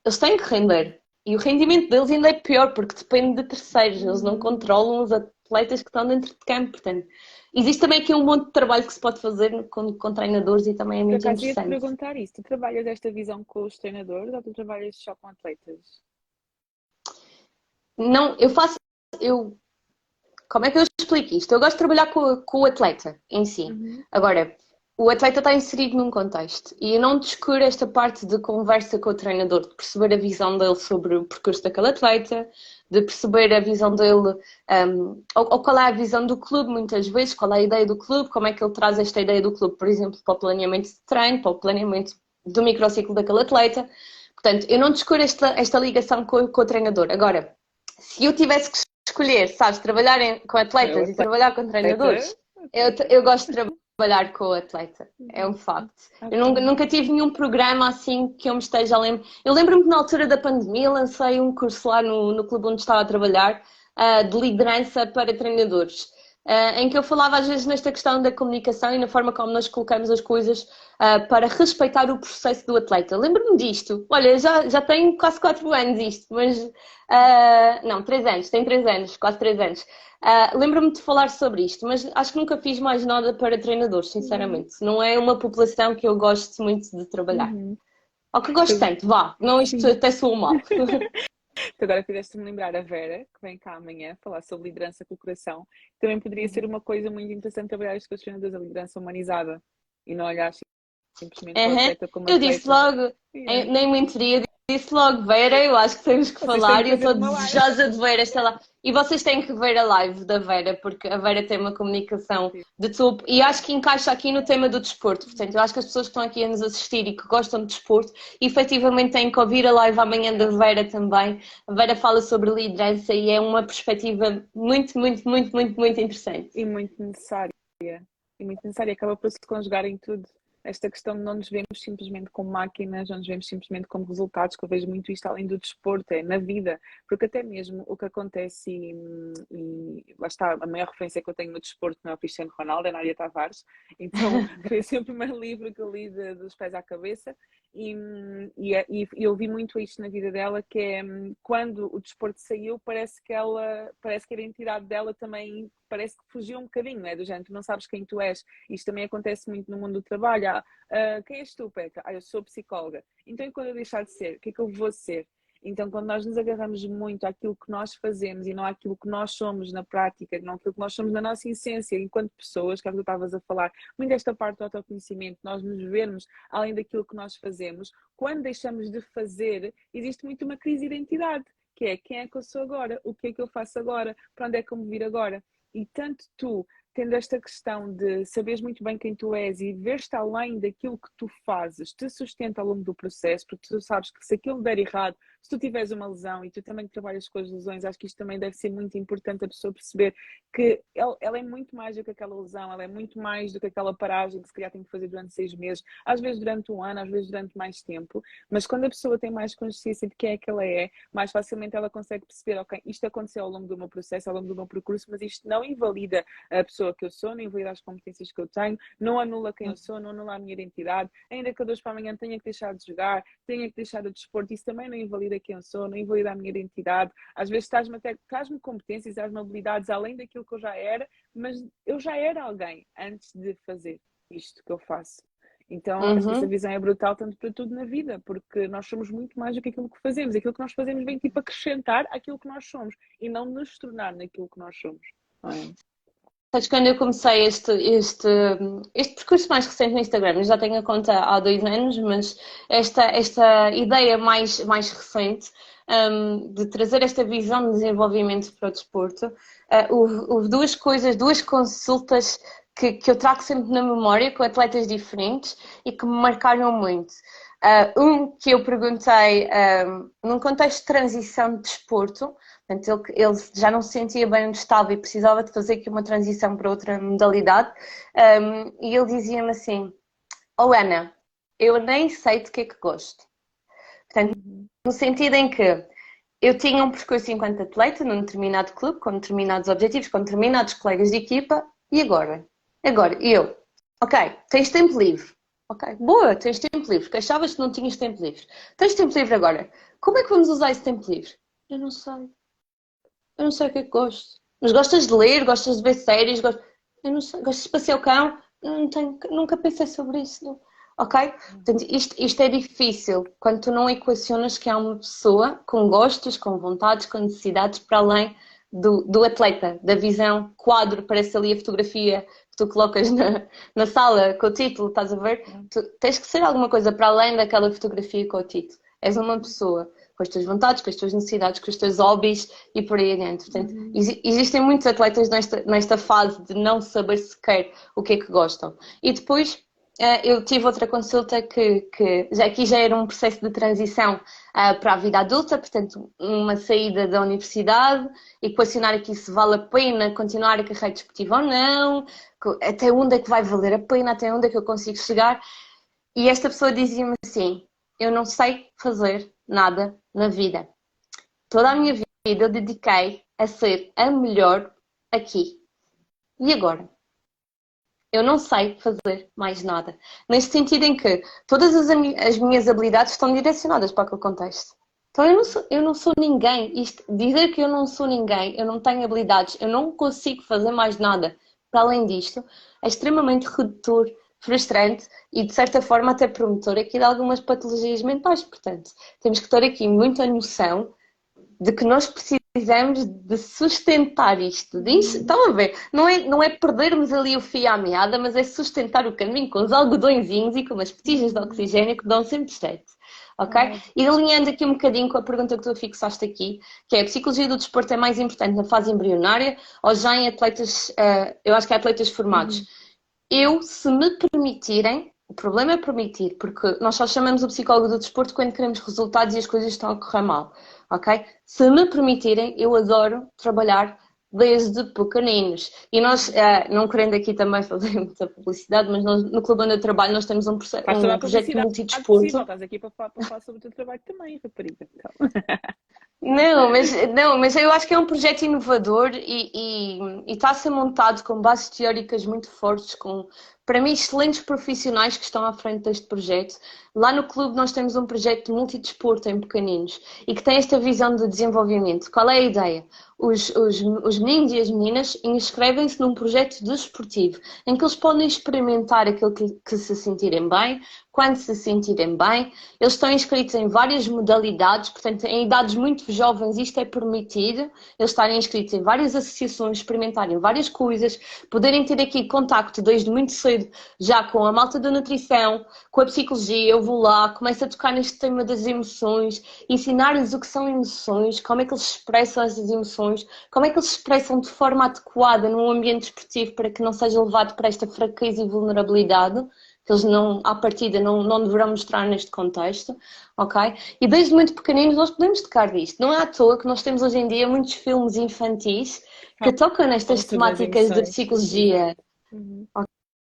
Eles têm que render. E o rendimento deles ainda é pior, porque depende de terceiros. Eles não controlam os atletas que estão dentro de campo. Portanto, existe também aqui um monte de trabalho que se pode fazer com treinadores e também é Por muito acaso ia-te interessante. perguntar isso. Tu trabalhas esta visão com os treinadores ou tu trabalhas só com atletas? Não, como é que eu explico isto? Eu gosto de trabalhar com o atleta em si. Agora, o atleta está inserido num contexto e eu não descuro esta parte de conversa com o treinador, de perceber a visão dele sobre o percurso daquele atleta, de perceber a visão dele, ou qual é a visão do clube, muitas vezes, qual é a ideia do clube, como é que ele traz esta ideia do clube, por exemplo, para o planeamento de treino, para o planeamento do microciclo daquele atleta. Portanto, eu não descuro esta ligação com o treinador. Agora, se eu tivesse que escolher, sabes, trabalhar com É o atletas e trabalhar com atleta. treinadores, Ok. eu gosto de trabalhar com o atleta, é um facto. Eu Ok. nunca tive nenhum programa assim que eu me esteja a lembrar. Eu lembro-me que na altura da pandemia lancei um curso lá no clube onde estava a trabalhar, de liderança para treinadores. Em que eu falava às vezes nesta questão da comunicação e na forma como nós colocamos as coisas para respeitar o processo do atleta. Lembro-me disto. Olha, já tenho quase 4 anos isto, mas não, 3 anos, tem 3 anos, quase 3 anos. Lembro-me de falar sobre isto, mas acho que nunca fiz mais nada para treinadores, sinceramente. Não é uma população que eu gosto muito de trabalhar. Uhum. Ou que gosto Tu- tanto, vá, não isto Sim. até soa mal. Tu agora fizeste-me lembrar a Vera, que vem cá amanhã falar sobre liderança com o coração. Também poderia ser uma coisa muito interessante trabalhar isto com os treinadores, a liderança humanizada e não olhar simplesmente para o Uhum. atleta como Eu disse atleta. logo, Yeah. nem mentiria, disse logo, Vera, eu acho que temos que Vocês têm falar que e eu fazer estou uma live. desejosa de ver esta lá. E vocês têm que ver a live da Vera, porque a Vera tem uma comunicação de topo e acho que encaixa aqui no tema do desporto. Portanto, eu acho que as pessoas que estão aqui a nos assistir e que gostam de desporto, efetivamente têm que ouvir a live amanhã da Vera também. A Vera fala sobre liderança e é uma perspectiva muito, muito, muito, muito, muito interessante. E muito necessária. E muito necessária. Acaba por se conjugar em tudo. Esta questão de não nos vemos simplesmente como máquinas, não nos vemos simplesmente como resultados, que eu vejo muito isto além do desporto, é na vida. Porque até mesmo o que acontece, e lá está, a maior referência que eu tenho no desporto não é o Cristiano Ronaldo, é a Nádia Tavares. Então foi sempre o primeiro livro que eu li dos pés à cabeça. E eu vi muito isto na vida dela, que é quando o desporto saiu, parece que a identidade dela também parece que fugiu um bocadinho, não é? Do género, tu não sabes quem tu és. Isto também acontece muito no mundo do trabalho. Quem és tu, Peca? Eu sou psicóloga. Então, e quando eu deixar de ser, o que é que eu vou ser? Então, quando nós nos agarramos muito àquilo que nós fazemos e não àquilo que nós somos na prática, não àquilo que nós somos na nossa essência, enquanto pessoas, que é o que tu estavas a falar, muito desta parte do autoconhecimento, nós nos vermos além daquilo que nós fazemos, quando deixamos de fazer, existe muito uma crise de identidade, que é quem é que eu sou agora, o que é que eu faço agora, para onde é que eu me vir agora. E tanto tu, tendo esta questão de saberes muito bem quem tu és e ver-te além daquilo que tu fazes, te sustenta ao longo do processo, porque tu sabes que se aquilo der errado, se tu tiveres uma lesão e tu também trabalhas com as lesões, acho que isto também deve ser muito importante a pessoa perceber que ela é muito mais do que aquela lesão, ela é muito mais do que aquela paragem que se calhar tem que fazer durante 6 meses, às vezes durante um ano, às vezes durante mais tempo, mas quando a pessoa tem mais consciência de quem é que ela é, mais facilmente ela consegue perceber, ok, isto aconteceu ao longo do meu processo, ao longo do meu percurso, mas isto não invalida a pessoa que eu sou, não invalida as competências que eu tenho, não anula quem eu sou, não anula a minha identidade, ainda que eu de hoje para amanhã tenha que deixar de jogar, tenha que deixar o desporto, isso também não invalida quem eu sou, não invalida a minha identidade. Às vezes traz-me competências, traz-me habilidades além daquilo que eu já era, mas eu já era alguém antes de fazer isto que eu faço. Então, acho que essa visão é brutal tanto para tudo na vida, porque nós somos muito mais do que aquilo que fazemos. Aquilo que nós fazemos vem tipo acrescentar aquilo que nós somos e não nos tornar naquilo que nós somos. Não é? Sabes, quando eu comecei este percurso mais recente no Instagram, eu já tenho a conta há 2 anos, mas esta ideia mais recente, de trazer esta visão de desenvolvimento para o desporto, houve duas consultas que eu trago sempre na memória com atletas diferentes e que me marcaram muito. Que eu perguntei num contexto de transição de desporto. Portanto, ele já não se sentia bem onde estava e precisava de fazer aqui uma transição para outra modalidade. E ele dizia-me assim: Oh Ana, eu nem sei de que é que gosto. Portanto, no sentido em que eu tinha um percurso enquanto atleta num determinado clube, com determinados objetivos, com determinados colegas de equipa, e agora? Agora, eu, ok, tens tempo livre. Ok, boa, tens tempo livre, porque achavas que não tinhas tempo livre. Tens tempo livre agora. Como é que vamos usar esse tempo livre? Eu não sei. Eu não sei o que é que gosto. Mas gostas de ler, gostas de ver séries, eu não sei, gostas de passear o cão? Eu não tenho, nunca pensei sobre isso. Não. Ok? Portanto, isto é difícil quando tu não equacionas que há uma pessoa com gostos, com vontades, com necessidades para além do atleta, da visão quadro, parece ali a fotografia que tu colocas na sala com o título, estás a ver? Tu tens que ser alguma coisa para além daquela fotografia com o título. És uma pessoa com as tuas vontades, com as tuas necessidades, com os teus hobbies e por aí adiante. Portanto, existem muitos atletas nesta fase de não saber sequer o que é que gostam. E depois eu tive outra consulta que aqui já era um processo de transição para a vida adulta, portanto, uma saída da universidade, equacionar aqui se vale a pena continuar a carreira desportiva ou não, até onde é que vai valer a pena, até onde é que eu consigo chegar. E esta pessoa dizia-me assim: eu não sei fazer nada na vida. Toda a minha vida eu dediquei a ser a melhor aqui. E agora? Eu não sei fazer mais nada. Neste sentido em que todas as minhas habilidades estão direcionadas para aquele contexto. Então eu não sou ninguém. Dizer que eu não sou ninguém, eu não tenho habilidades, eu não consigo fazer mais nada para além disto, é extremamente redutor, frustrante e de certa forma até promotor aqui de algumas patologias mentais. Portanto, temos que ter aqui muita noção de que nós precisamos de sustentar isto. Estão a ver? Não é perdermos ali o fio à meada, mas é sustentar o caminho com os algodõezinhos e com umas botijas de oxigênio que dão sempre jeito. Ok? E alinhando aqui um bocadinho com a pergunta que tu fixaste aqui, que é: a psicologia do desporto é mais importante na fase embrionária ou já em atletas, eu acho que é atletas formados? Se me permitirem, o problema é permitir, porque nós só chamamos o psicólogo do desporto quando queremos resultados e as coisas estão a correr mal. Ok? Se me permitirem, eu adoro trabalhar desde pequeninos. E nós, não querendo aqui também fazer muita publicidade, mas nós, no clube onde eu trabalho, nós temos um projeto de multidesporto. Estás aqui para falar sobre o teu trabalho também, rapariga. Então. Não, mas eu acho que é um projeto inovador e está a ser montado com bases teóricas muito fortes, com para mim, excelentes profissionais que estão à frente deste projeto. Lá no clube nós temos um projeto de multidesporto em pequeninos e que tem esta visão de desenvolvimento. Qual é a ideia? Os meninos e as meninas inscrevem-se num projeto desportivo em que eles podem experimentar aquilo que se sentirem bem, quando se sentirem bem. Eles estão inscritos em várias modalidades, portanto, em idades muito jovens isto é permitido. Eles estarem inscritos em várias associações, experimentarem várias coisas, poderem ter aqui contacto desde muito cedo já com a malta da nutrição, com a psicologia. Eu vou lá, começo a tocar neste tema das emoções, ensinar-lhes o que são emoções, como é que eles expressam essas emoções, como é que eles se expressam de forma adequada num ambiente desportivo para que não seja levado para esta fraqueza e vulnerabilidade que eles não, à partida não deverão mostrar neste contexto, ok? E desde muito pequeninos nós podemos tocar disto. Não é à toa que nós temos hoje em dia muitos filmes infantis que tocam nestas sobre as temáticas da emoções. psicologia. Uhum.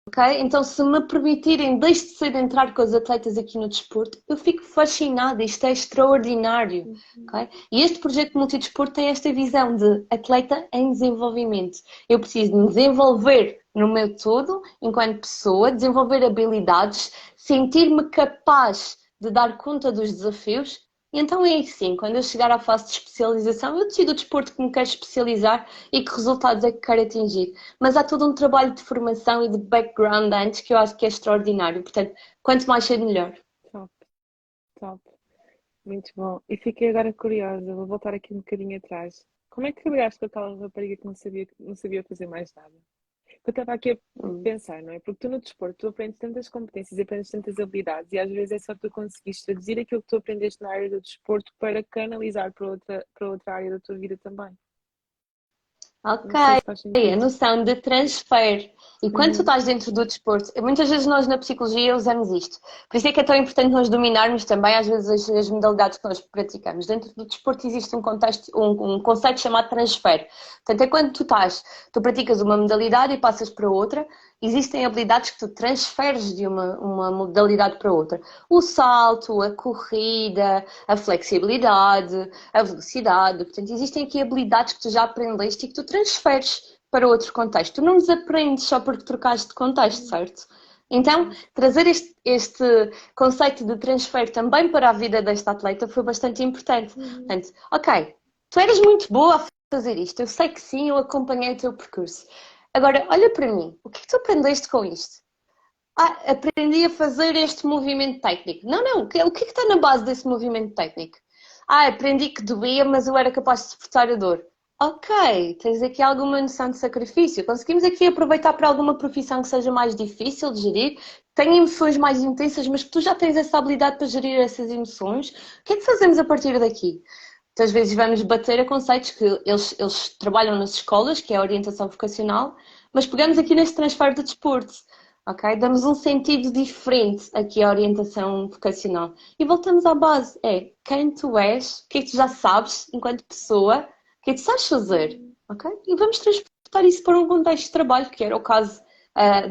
Ok? Então, se me permitirem desde cedo entrar com os atletas aqui no desporto, eu fico fascinada, isto é extraordinário. Ok? E este projeto multidesporto tem esta visão de atleta em desenvolvimento. Eu preciso me desenvolver no meu todo, enquanto pessoa, desenvolver habilidades, sentir-me capaz de dar conta dos desafios. E então é assim, quando eu chegar à fase de especialização, eu decido o desporto que me quero especializar e que resultados é que quero atingir. Mas há todo um trabalho de formação e de background antes que eu acho que é extraordinário. Portanto, quanto mais cedo, melhor. Top, top. Muito bom. E fiquei agora curiosa, vou voltar aqui um bocadinho atrás. Como é que ligaste com aquela rapariga que não sabia fazer mais nada? Eu estava aqui a Hum. pensar, não é? Porque tu no desporto tu aprendes tantas competências e aprendes tantas habilidades e às vezes é só tu conseguires traduzir aquilo que tu aprendeste na área do desporto para canalizar para outra área da tua vida também. Ok, Não sei se faz a sentido. noção de transfer. E quando tu Uhum. estás dentro do desporto, muitas vezes nós na psicologia usamos isto. Por isso é que é tão importante nós dominarmos também, às vezes, as modalidades que nós praticamos. Dentro do desporto existe um contexto, um conceito chamado transfer. Portanto, é quando tu praticas uma modalidade e passas para outra, existem habilidades que tu transferes de uma modalidade para outra. O salto, a corrida, a flexibilidade, a velocidade. Portanto, existem aqui habilidades que tu já aprendeste e que tu transferes para outro contexto. Tu não os aprendes só porque trocaste de contexto, certo? Então, Uhum. trazer este conceito de transfer também para a vida desta atleta foi bastante importante. Uhum. Portanto, ok, tu eras muito boa a fazer isto, eu sei que sim, eu acompanhei o teu percurso. Agora, olha para mim, o que é que tu aprendeste com isto? Ah, aprendi a fazer este movimento técnico. Não, o que é que está na base desse movimento técnico? Ah, aprendi que doía, mas eu era capaz de suportar a dor. Ok, tens aqui alguma noção de sacrifício. Conseguimos aqui aproveitar para alguma profissão que seja mais difícil de gerir, tenha emoções mais intensas, mas que tu já tens essa habilidade para gerir essas emoções. O que é que fazemos a partir daqui? Muitas vezes vamos bater a conceitos que eles trabalham nas escolas, que é a orientação vocacional, mas pegamos aqui neste transfer de desporto. Ok? Damos um sentido diferente aqui à orientação vocacional. E voltamos à base. É quem tu és, o que é que tu já sabes enquanto pessoa, o que é que tu sabes fazer. Ok? E vamos transportar isso para um contexto de trabalho, que era o caso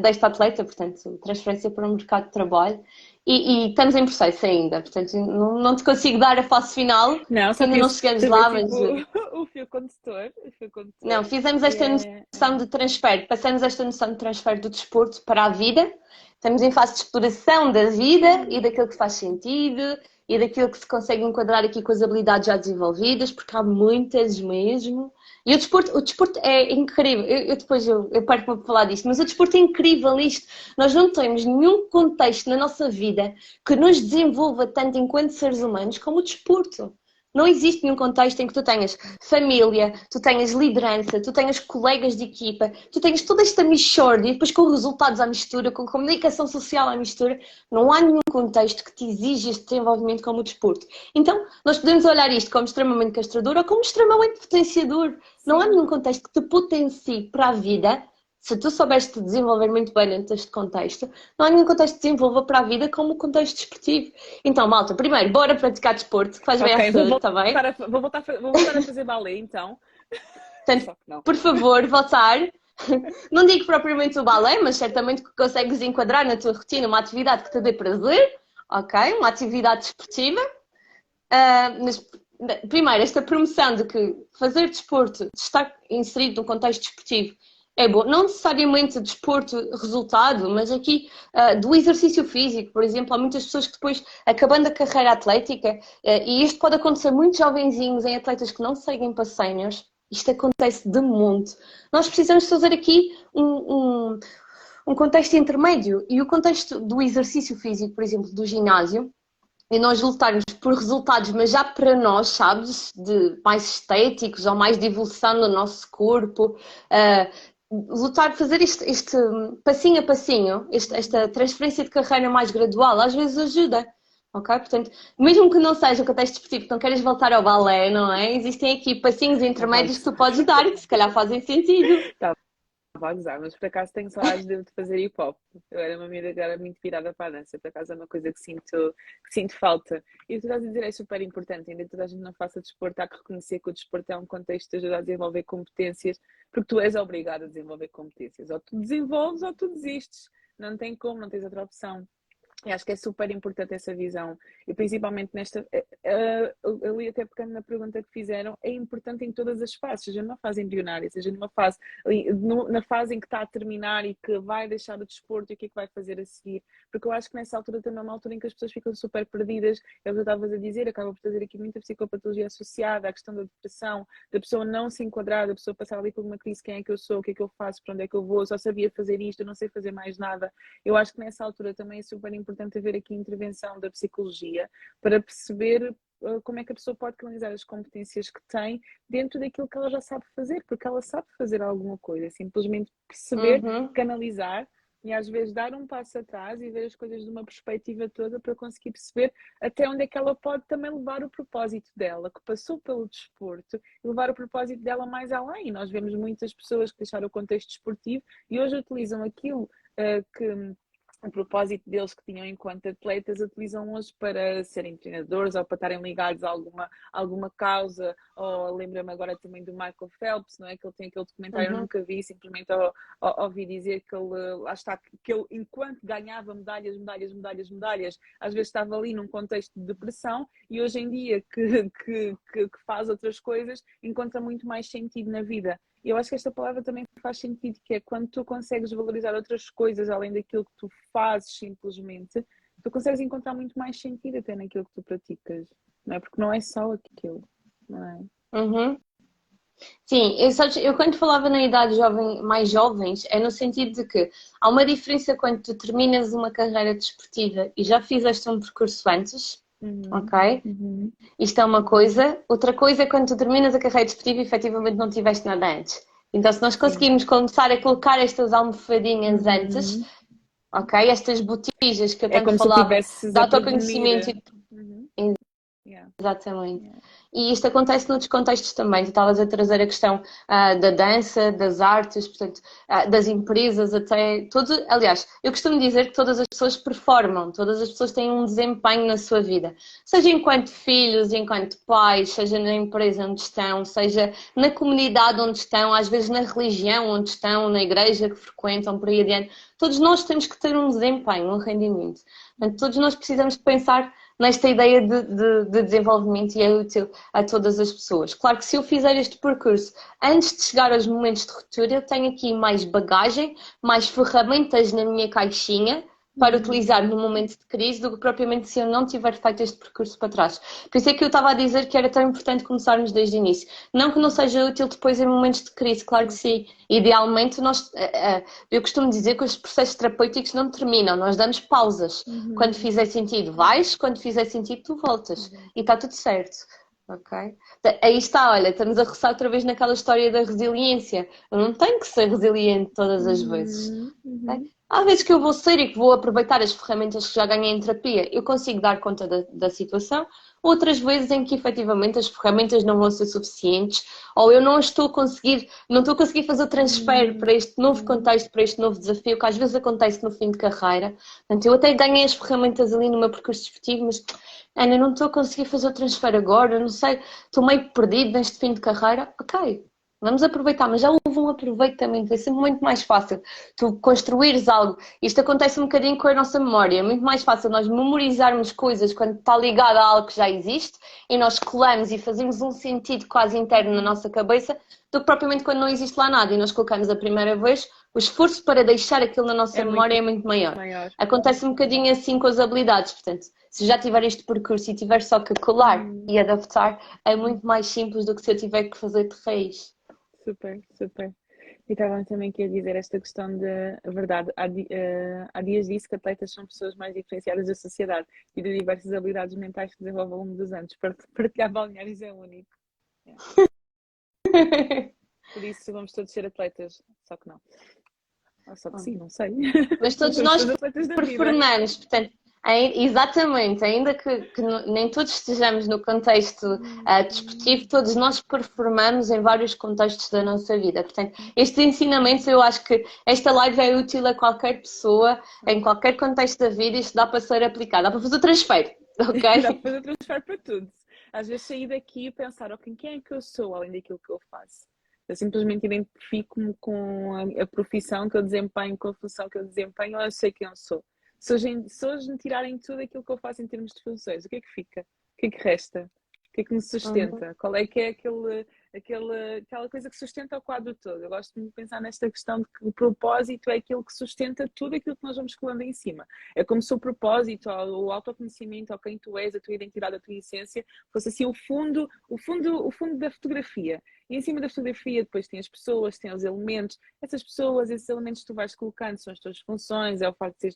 desta atleta, portanto, transferência para o mercado de trabalho. E estamos em processo ainda, portanto, não te consigo dar a fase final, Não, que só ainda não quis chegamos saber lá, tipo mas o fio condutor, o fio condutor. não, fizemos E esta é, noção de transfer, passamos esta noção de transfer do desporto para a vida. Estamos em fase de exploração da vida e daquilo que faz sentido e daquilo que se consegue enquadrar aqui com as habilidades já desenvolvidas, porque há muitas mesmo. E o desporto é incrível. Eu paro para falar disto, mas o desporto é incrível nisto. Nós não temos nenhum contexto na nossa vida que nos desenvolva tanto enquanto seres humanos como o desporto. Não existe nenhum contexto em que tu tenhas família, tu tenhas liderança, tu tenhas colegas de equipa, tu tenhas toda esta mixórdia e depois com resultados à mistura, com comunicação social à mistura. Não há nenhum contexto que te exija este desenvolvimento como o desporto. Então, nós podemos olhar isto como extremamente castrador ou como extremamente potenciador. Não há sim. nenhum contexto que te potencie para a vida. Se tu souberes te desenvolver muito bem dentro deste contexto, não há nenhum contexto que te desenvolva para a vida como o contexto desportivo. Então, malta, primeiro, bora praticar desporto, que faz bem à Ok, saúde, está bem? vou voltar a fazer balé então. Portanto, Só que não. por favor, voltar. Não digo propriamente o balé, mas certamente que consegues enquadrar na tua rotina uma atividade que te dê prazer, ok? Uma atividade desportiva. Mas, primeiro, esta promoção de que fazer desporto, de estar inserido num contexto desportivo, é bom. Não necessariamente desporto, resultado, mas aqui do exercício físico, por exemplo, há muitas pessoas que depois, acabando a carreira atlética, e isto pode acontecer muito jovenzinhos em atletas que não seguem para séniores, isto acontece de monte. Nós precisamos fazer aqui um contexto intermédio. E o contexto do exercício físico, por exemplo, do ginásio, e nós lutarmos por resultados, mas já para nós, sabes, de mais estéticos ou mais de evolução do nosso corpo, lutar, fazer este passinho a passinho, esta transferência de carreira mais gradual, às vezes ajuda. Ok? Portanto, mesmo que não seja um contexto específico, não queres voltar ao balé, não é? Existem aqui passinhos intermédios que tu podes dar e que se calhar fazem sentido. Estava a gozar, mas por acaso tenho saudades de fazer hip hop. Eu era uma miúda que era muito virada para a dança, por acaso é uma coisa que sinto falta. E o que tu estás a dizer é super importante, ainda que toda a gente não faça desporto, há que reconhecer que o desporto é um contexto que te ajuda a desenvolver competências, porque tu és obrigado a desenvolver competências. Ou tu desenvolves ou tu desistes. Não tem como, não tens outra opção. E acho que é super importante essa visão, e principalmente nesta, ali até pegando na pergunta que fizeram, é importante em todas as fases, seja numa fase embrionária, seja numa fase, na fase em que está a terminar e que vai deixar o desporto e o que é que vai fazer a seguir, porque eu acho que nessa altura também é uma altura em que as pessoas ficam super perdidas, é o que eu estava a dizer, acaba por trazer aqui muita psicopatologia associada à questão da depressão, da pessoa não se enquadrar, da pessoa passar ali por uma crise, quem é que eu sou, o que é que eu faço, para onde é que eu vou, só sabia fazer isto, eu não sei fazer mais nada. Eu acho que nessa altura também é super importante haver aqui intervenção da psicologia para perceber como é que a pessoa pode canalizar as competências que tem dentro daquilo que ela já sabe fazer, porque ela sabe fazer alguma coisa, simplesmente perceber, canalizar e às vezes dar um passo atrás e ver as coisas de uma perspectiva toda para conseguir perceber até onde é que ela pode também levar o propósito dela, que passou pelo desporto, e levar o propósito dela mais além. Nós vemos muitas pessoas que deixaram o contexto desportivo e hoje utilizam aquilo que o propósito deles que tinham enquanto atletas, utilizam hoje para serem treinadores ou para estarem ligados a alguma causa. Ou lembro-me agora também do Michael Phelps, não é? Que ele tem aquele documentário, eu nunca vi, simplesmente ouvi dizer que ele, lá está, que ele enquanto ganhava medalhas, às vezes estava ali num contexto de depressão, e hoje em dia que faz outras coisas, encontra muito mais sentido na vida. E eu acho que esta palavra também faz sentido, que é quando tu consegues valorizar outras coisas além daquilo que tu fazes simplesmente, tu consegues encontrar muito mais sentido até naquilo que tu praticas, não é? Porque não é só aquilo, não é? Sim, eu quando falava na idade jovem, mais jovens, é no sentido de que há uma diferença quando tu terminas uma carreira desportiva e já fizeste um percurso antes, ok? Isto é uma coisa. Outra coisa é quando tu terminas a carreira desportiva e efetivamente não tiveste nada antes. Então, se nós conseguirmos começar a colocar estas almofadinhas antes, ok? Estas botijas que eu É tanto como se tu falava, estivesses de a autoconhecimento prevenir. e Yeah. exatamente. Yeah. E isto acontece noutros contextos também. Tu estavas a trazer a questão da dança, das artes, portanto, das empresas, até. Aliás, eu costumo dizer que todas as pessoas performam, todas as pessoas têm um desempenho na sua vida. Seja enquanto filhos, enquanto pais, seja na empresa onde estão, seja na comunidade onde estão, às vezes na religião onde estão, na igreja que frequentam, por aí adiante. Todos nós temos que ter um desempenho, um rendimento. Portanto, todos nós precisamos de pensar nesta ideia de desenvolvimento, e é útil a todas as pessoas. Claro que se eu fizer este percurso antes de chegar aos momentos de ruptura, eu tenho aqui mais bagagem, mais ferramentas na minha caixinha para utilizar no momento de crise do que propriamente se eu não tiver feito este percurso para trás. Por isso é que eu estava a dizer que era tão importante começarmos desde o início. Não que não seja útil depois em momentos de crise, claro que sim. Idealmente, eu costumo dizer que os processos terapêuticos não terminam, nós damos pausas. Quando fizer sentido, vais, quando fizer sentido, tu voltas. E está tudo certo. Ok? Aí está, olha, estamos a roçar outra vez naquela história da resiliência. Eu não tenho que ser resiliente todas as vezes. Ok? Há vezes que eu vou ser e que vou aproveitar as ferramentas que já ganhei em terapia, eu consigo dar conta da situação. Outras vezes em que efetivamente as ferramentas não vão ser suficientes, ou eu não estou a conseguir fazer o transfer para este novo contexto, para este novo desafio, que às vezes acontece no fim de carreira. Portanto, eu até ganhei as ferramentas ali no meu percurso desportivo, mas Ana, não estou a conseguir fazer o transfer agora, não sei, estou meio perdido neste fim de carreira. Ok, vamos aproveitar, mas já houve um aproveitamento, é sempre muito mais fácil tu construires algo. Isto acontece um bocadinho com a nossa memória, é muito mais fácil nós memorizarmos coisas quando está ligado a algo que já existe e nós colamos e fazemos um sentido quase interno na nossa cabeça do que propriamente quando não existe lá nada e nós colocamos a primeira vez, o esforço para deixar aquilo na nossa É muito memória é muito maior. maior. Acontece um bocadinho assim com as habilidades, portanto, se já tiver este percurso e tiver só que colar e adaptar, é muito mais simples do que se eu tiver que fazer de raiz. Super, super. E estava também aqui a dizer esta questão de, a verdade, há dias disse que atletas são pessoas mais diferenciadas da sociedade e de diversas habilidades mentais que desenvolvem ao longo dos anos. Partilhar balneários é único. Por isso vamos todos ser atletas, só que não. Ou só que sim, não sei. Mas todos Somos nós todos atletas da vida. performamos, portanto, exatamente, ainda que nem todos estejamos no contexto desportivo, todos nós performamos em vários contextos da nossa vida. Portanto, estes ensinamentos, eu acho que esta live é útil a qualquer pessoa, em qualquer contexto da vida, isto dá para ser aplicado, dá para fazer o transfer, ok? Dá para fazer transfer para tudo. Às vezes sair daqui e pensar, ok, quem é que eu sou além daquilo que eu faço? Eu simplesmente identifico-me com a profissão que eu desempenho, com a função que eu desempenho, ou eu sei quem eu sou. Se hoje me tirarem tudo aquilo que eu faço em termos de funções, o que é que fica? O que é que resta? O que é que me sustenta? Qual é que é aquela coisa que sustenta o quadro todo? Eu gosto de pensar nesta questão de que o propósito é aquilo que sustenta tudo aquilo que nós vamos colando em cima. É como se o propósito, o autoconhecimento, ou quem tu és, a tua identidade, a tua essência, fosse assim o fundo da fotografia. E em cima da fotografia depois tem as pessoas, tem os elementos. Essas pessoas, esses elementos que tu vais colocando são as tuas funções, é o facto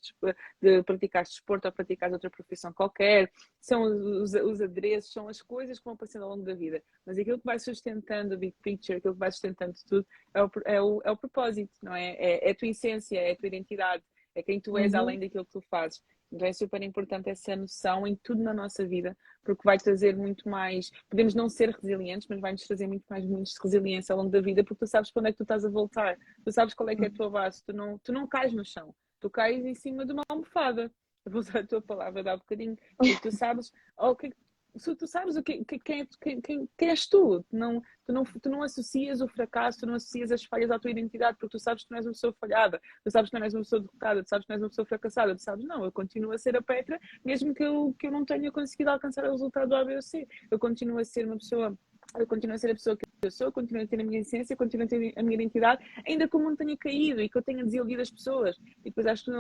de praticar desporto ou praticar outra profissão qualquer, são os adereços, são as coisas que vão aparecendo ao longo da vida. Mas aquilo que vai sustentando o big picture, aquilo que vai sustentando tudo, é o propósito, não é? É a tua essência, é a tua identidade, é quem tu és além daquilo que tu fazes. Então é super importante essa noção em tudo na nossa vida, porque vai trazer muito mais. Podemos não ser resilientes, mas vai-nos trazer muito mais momentos de resiliência ao longo da vida, porque tu sabes para onde é que tu estás a voltar, tu sabes qual é que é a tua base, tu não cais no chão, tu cais em cima de uma almofada. Eu vou usar a tua palavra de há bocadinho, e tu sabes, se tu sabes quem és tu, tu não associas o fracasso, tu não associas as falhas à tua identidade, porque tu sabes que tu não és uma pessoa falhada, tu sabes que não és uma pessoa derrotada, tu sabes que não és uma pessoa fracassada, tu sabes, não, eu continuo a ser a Petra, mesmo que eu não tenha conseguido alcançar o resultado A, B ou C. Eu continuo a ser uma pessoa. Eu continuo a ser a pessoa que eu sou, continuo a ter a minha essência, continuo a ter a minha identidade, ainda que o mundo tenha caído e que eu tenha desiludido as pessoas. E depois acho que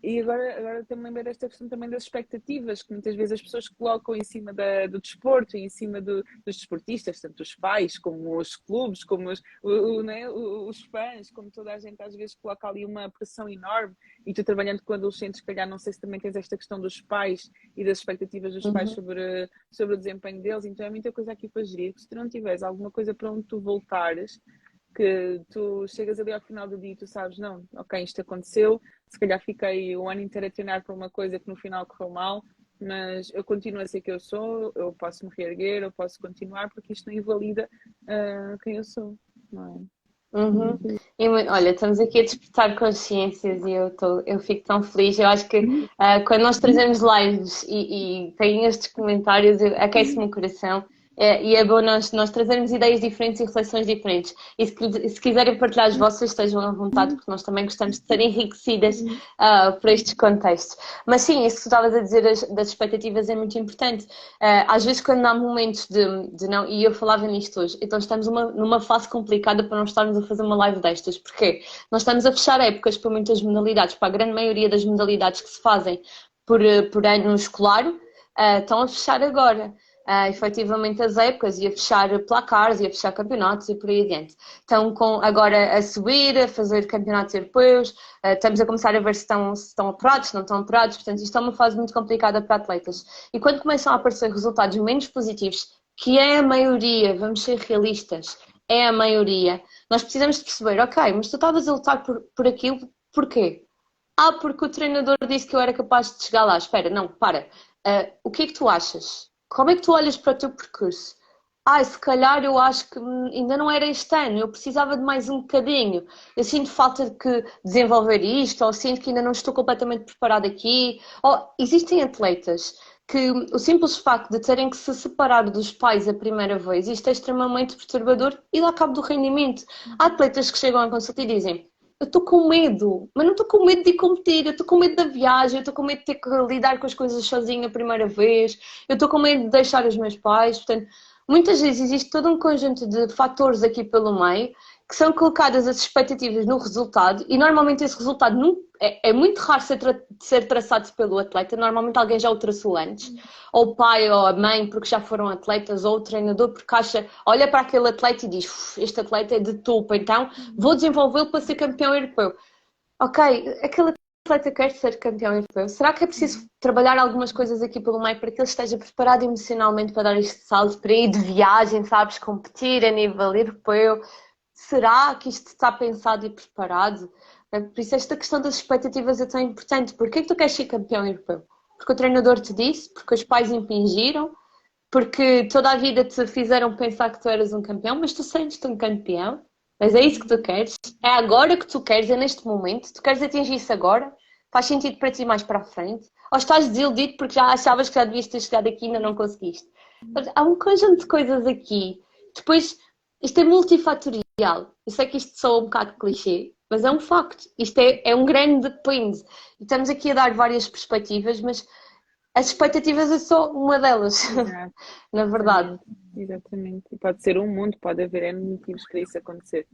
e agora também lembro desta questão também das expectativas que muitas vezes as pessoas colocam em cima do desporto e em cima dos desportistas, tanto os pais como os clubes, como né, os fãs, como toda a gente às vezes coloca ali uma pressão enorme. E tu trabalhando com adolescentes, se calhar não sei se também tens esta questão dos pais e das expectativas dos pais sobre o desempenho deles, então é muita coisa aqui para gerir, que se tu não tiveres alguma coisa para onde tu voltares, que tu chegas ali ao final do dia e tu sabes, não, ok, isto aconteceu, se calhar fiquei o ano inteiro a treinar por uma coisa que no final correu mal, mas eu continuo a ser quem eu sou, eu posso me reerguer, eu posso continuar, porque isto não invalida quem eu sou, não é? E, olha, estamos aqui a despertar consciências e eu fico tão feliz. Eu acho que quando nós trazemos lives e tem estes comentários, aquece-me o coração. E é bom nós trazermos ideias diferentes e reflexões diferentes. E se quiserem partilhar as vossas, estejam à vontade, porque nós também gostamos de ser enriquecidas por estes contextos. Mas sim, isso que tu estavas a dizer das expectativas é muito importante. Às vezes, quando há momentos de não, e eu falava nisto hoje, então estamos numa fase complicada para não estarmos a fazer uma live destas. Porquê? Nós estamos a fechar épocas para muitas modalidades, para a grande maioria das modalidades que se fazem por ano escolar, estão a fechar agora. Efetivamente as épocas, ia fechar placares, ia fechar campeonatos e por aí adiante. Estão agora a subir, a fazer campeonatos europeus, estamos a começar a ver se estão apurados, se não estão apurados, portanto isto é uma fase muito complicada para atletas. E quando começam a aparecer resultados menos positivos, que é a maioria, vamos ser realistas, é a maioria, nós precisamos de perceber, ok, mas tu estavas a lutar por aquilo, porquê? Porque o treinador disse que eu era capaz de chegar lá. Espera, não, para. O que é que tu achas? Como é que tu olhas para o teu percurso? Se calhar eu acho que ainda não era este ano, eu precisava de mais um bocadinho. Eu sinto falta de desenvolver isto, ou sinto que ainda não estou completamente preparada aqui. Ou existem atletas que o simples facto de terem que se separar dos pais a primeira vez, isto é extremamente perturbador e dá cabo do rendimento. Há atletas que chegam à consulta e dizem: eu estou com medo, mas não estou com medo de ir competir, eu estou com medo da viagem, eu estou com medo de ter que lidar com as coisas sozinha a primeira vez, eu estou com medo de deixar os meus pais. Portanto, muitas vezes existe todo um conjunto de fatores aqui pelo meio que são colocadas as expectativas no resultado e normalmente esse resultado é muito raro ser traçado pelo atleta, normalmente alguém já o traçou antes, ou o pai ou a mãe porque já foram atletas, ou o treinador porque olha para aquele atleta e diz: este atleta é de topo, então vou desenvolvê-lo para ser campeão europeu. Ok, aquele atleta quer ser campeão europeu, será que é preciso trabalhar algumas coisas aqui pelo meio para que ele esteja preparado emocionalmente para dar este salto, para ir de viagem, sabes, competir a nível europeu? Será que isto está pensado e preparado? Por isso esta questão das expectativas é tão importante. Porquê que tu queres ser campeão europeu? Porque o treinador te disse? Porque os pais impingiram? Porque toda a vida te fizeram pensar que tu eras um campeão, mas tu sentes-te um campeão? Mas é isso que tu queres? É agora que tu queres? É neste momento? Tu queres atingir isso agora? Faz sentido para ti mais para a frente? Ou estás desiludido porque já achavas que já devias ter chegado aqui e ainda não conseguiste? Há um conjunto de coisas aqui. Depois, isto é multifatorial. Eu sei que isto soa um bocado clichê, mas é um facto. Isto é um grande depende. E estamos aqui a dar várias perspectivas, mas as expectativas é só uma delas, Exato, na verdade. exatamente. E pode ser um mundo, pode haver N motivos para isso acontecer.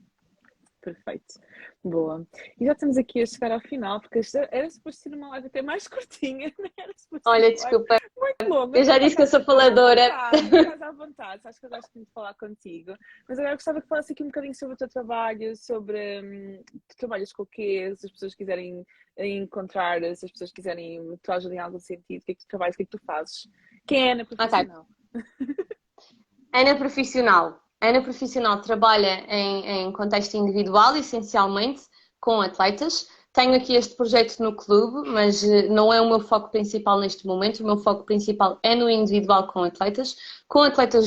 Perfeito. Boa. E já estamos aqui a chegar ao final, porque esta era suposto ser uma live até mais curtinha, não era suposto ser Olha, uma live desculpa, muito longa. eu já disse que eu sou faladora. Estás à vontade, sabes que eu gosto muito de falar contigo. Mas agora gostava que falasse aqui um bocadinho sobre o teu trabalho, sobre tu trabalhas com o quê, se as pessoas quiserem encontrar, se as pessoas quiserem tu ajuda em algum sentido, o que é que tu trabalhas, o que é que tu fazes? Quem é a Ana Ok, profissional? Ana profissional. A Ana profissional trabalha em contexto individual, essencialmente, com atletas. Tenho aqui este projeto no clube, mas não é o meu foco principal neste momento. O meu foco principal é no individual com atletas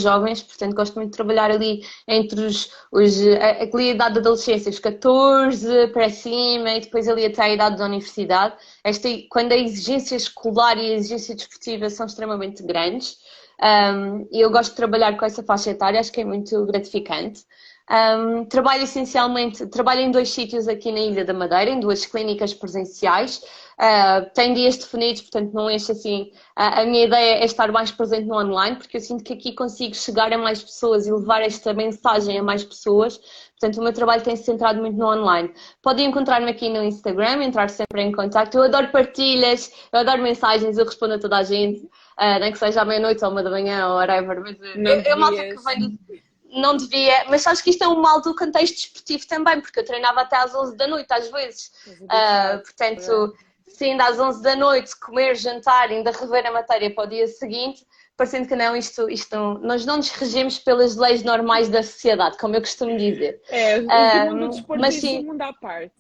jovens, portanto gosto muito de trabalhar ali entre a idade da adolescência, os 14 para cima e depois ali até a idade da universidade. Quando a exigência escolar e a exigência desportiva são extremamente grandes. E eu gosto de trabalhar com essa faixa etária, acho que é muito gratificante. Trabalho em 2 sítios aqui na Ilha da Madeira, em 2 clínicas presenciais. Tenho dias definidos, portanto não enche assim. A minha ideia é estar mais presente no online, porque eu sinto que aqui consigo chegar a mais pessoas e levar esta mensagem a mais pessoas. Portanto, o meu trabalho tem se centrado muito no online. Podem encontrar-me aqui no Instagram, entrar sempre em contato. Eu adoro partilhas, eu adoro mensagens, eu respondo a toda a gente, nem que seja à meia-noite ou 1 da manhã ou whatever. Mas Não eu malta que devias. vem não devia, mas sabes que isto é um mal do contexto desportivo também, porque eu treinava até às 11 da noite, às vezes. És habituado, Portanto, se ainda às 11 da noite comer, jantar, ainda rever a matéria para o dia seguinte, parecendo que não, nós não nos regemos pelas leis normais da sociedade, como eu costumo dizer. O mundo do desporto Mas é assim um sim, mundo à parte.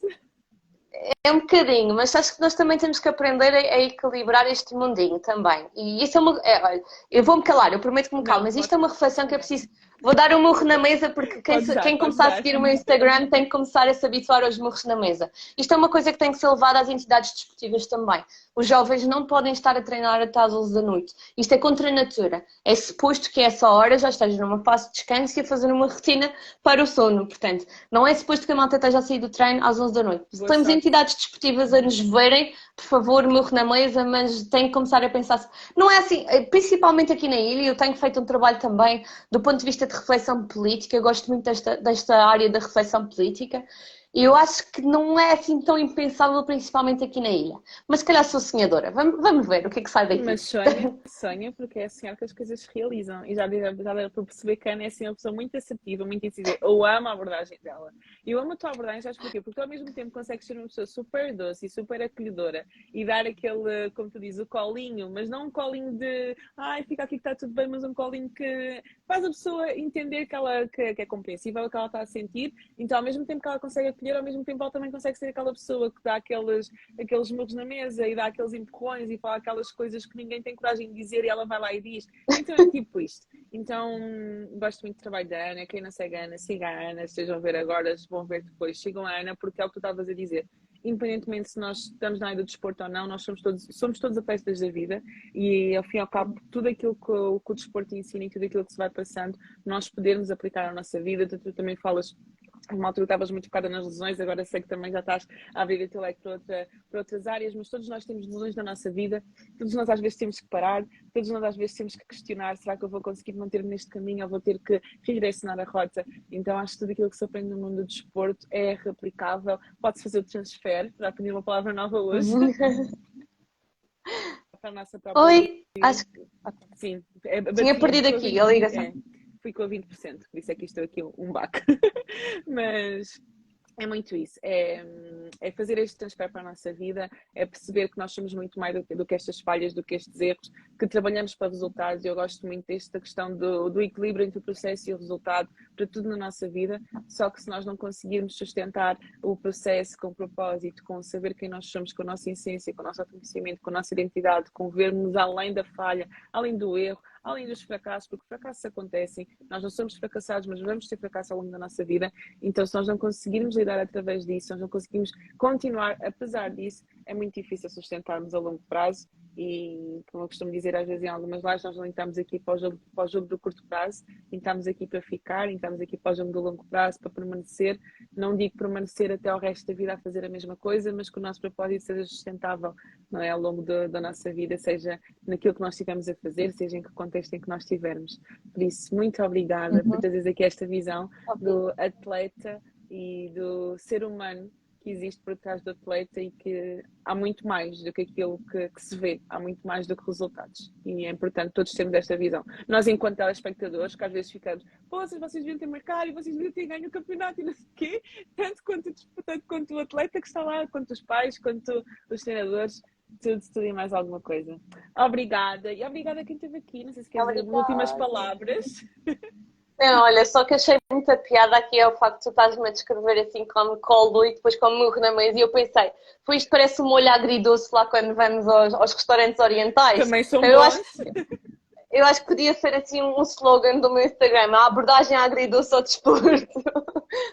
é um bocadinho, mas acho que nós também temos que aprender a equilibrar este mundinho também. E isso olha, eu vou-me calar, eu prometo que me calo, Não, mas pode isto é uma reflexão que é preciso. Vou dar um murro na mesa porque podes dar, quem podes começar a dar. seguir o meu Instagram tem que começar a se habituar aos murros na mesa. Isto é uma coisa que tem que ser levada às entidades desportivas também. Os jovens não podem estar a treinar até às 11 da noite. Isto é contra a natura. É suposto que essa hora já esteja numa fase de descanso e a fazer uma rotina para o sono. Portanto, não é suposto que a malta esteja a sair do treino às 11 da noite. Se Boa temos sorte. entidades desportivas a nos verem, por favor, murro na mesa, mas tem que começar a pensar. Não é assim, principalmente aqui na ilha, eu tenho feito um trabalho também do ponto de vista de reflexão política, eu gosto muito desta área da reflexão política e eu acho que não é assim tão impensável, principalmente aqui na ilha. Mas se calhar sou sonhadora. Vamos ver o que é que sai daqui. Mas sonha, sonha, porque é assim que as coisas se realizam. E já deu para perceber que a Ana é assim uma pessoa muito assertiva, muito incisiva. Eu amo a abordagem dela. Eu amo a tua abordagem, sabes porquê? Porque tu ao mesmo tempo consegues ser uma pessoa super doce e super acolhedora e dar aquele, como tu dizes, o colinho, mas não um colinho de ai, fica aqui que está tudo bem, mas um colinho que faz a pessoa entender que é compreensível o que ela está a sentir. Então, ao mesmo tempo que ela consegue acolher, ao mesmo tempo ela também consegue ser aquela pessoa que dá aqueles murros na mesa e dá aqueles empurrões e fala aquelas coisas que ninguém tem coragem de dizer e ela vai lá e diz. Então é tipo isto. Então gosto muito do trabalho da Ana. Quem não segue a Ana, siga a Ana. Estejam a ver agora, vão ver depois. Sigam a Ana porque é o que tu estavas a dizer. independentemente se nós estamos na área do desporto ou não, nós somos todos atletas da vida e, ao fim e ao cabo, tudo aquilo que o desporto ensina e tudo aquilo que se vai passando, nós podermos aplicar à nossa vida. Tu também falas. Uma altura estavas muito focada nas lesões, agora sei que também já estás a abrir o teu leque para outras áreas, mas todos nós temos lesões na nossa vida, todos nós às vezes temos que parar, todos nós às vezes temos que questionar, será que eu vou conseguir manter-me neste caminho ou vou ter que redirecionar a rota? Então acho que tudo aquilo que se aprende no mundo do desporto é replicável, pode-se fazer o transfer, já aprendi uma palavra nova hoje, para a nossa própria vida. Oi, acho que Sim, tinha perdido aqui a ligação. Fui com 20%, por isso é que isto é aqui um baque. Mas é muito isso, é fazer este transfer para a nossa vida, é perceber que nós somos muito mais do que estas falhas, do que estes erros, que trabalhamos para resultados. Eu gosto muito desta questão do equilíbrio entre o processo e o resultado para tudo na nossa vida, só que se nós não conseguirmos sustentar o processo com propósito, com saber quem nós somos, com a nossa essência, com o nosso autoconhecimento, com a nossa identidade, com vermos além da falha, além do erro, além dos fracassos, porque fracassos acontecem, nós não somos fracassados, mas vamos ter fracasso ao longo da nossa vida, então se nós não conseguirmos lidar através disso, se nós não conseguimos continuar apesar disso, é muito difícil sustentarmos a longo prazo e, como eu costumo dizer às vezes em algumas lives, nós não estamos aqui para o jogo do curto prazo, estamos aqui para ficar, estamos aqui para o jogo do longo prazo, para permanecer, não digo permanecer até ao resto da vida a fazer a mesma coisa, mas que o nosso propósito seja sustentável, não é, ao longo da nossa vida, seja naquilo que nós estivermos a fazer, seja em que contexto em que nós estivermos. Por isso, muito obrigada por trazeres aqui esta visão do atleta e do ser humano que existe por trás do atleta e que há muito mais do que aquilo que se vê, há muito mais do que resultados. E é importante todos termos esta visão. Nós, enquanto telespectadores, que às vezes ficamos, vocês deviam ter marcado e vocês deviam ter ganho o campeonato e não sei o quê, tanto quanto o atleta que está lá, quanto os pais, quanto os treinadores, tudo e mais alguma coisa. Obrigada. E obrigada a quem esteve aqui. Não sei se quer dizer últimas palavras. Não, olha, só que achei muita piada aqui é o facto de tu estás-me a descrever assim como colo e depois como murro na mesa e eu pensei, pois isto parece um molho agridoce lá quando vamos aos restaurantes orientais. Também são Então, bons. eu acho que podia ser assim um slogan do meu Instagram, a abordagem agridoce ao desporto.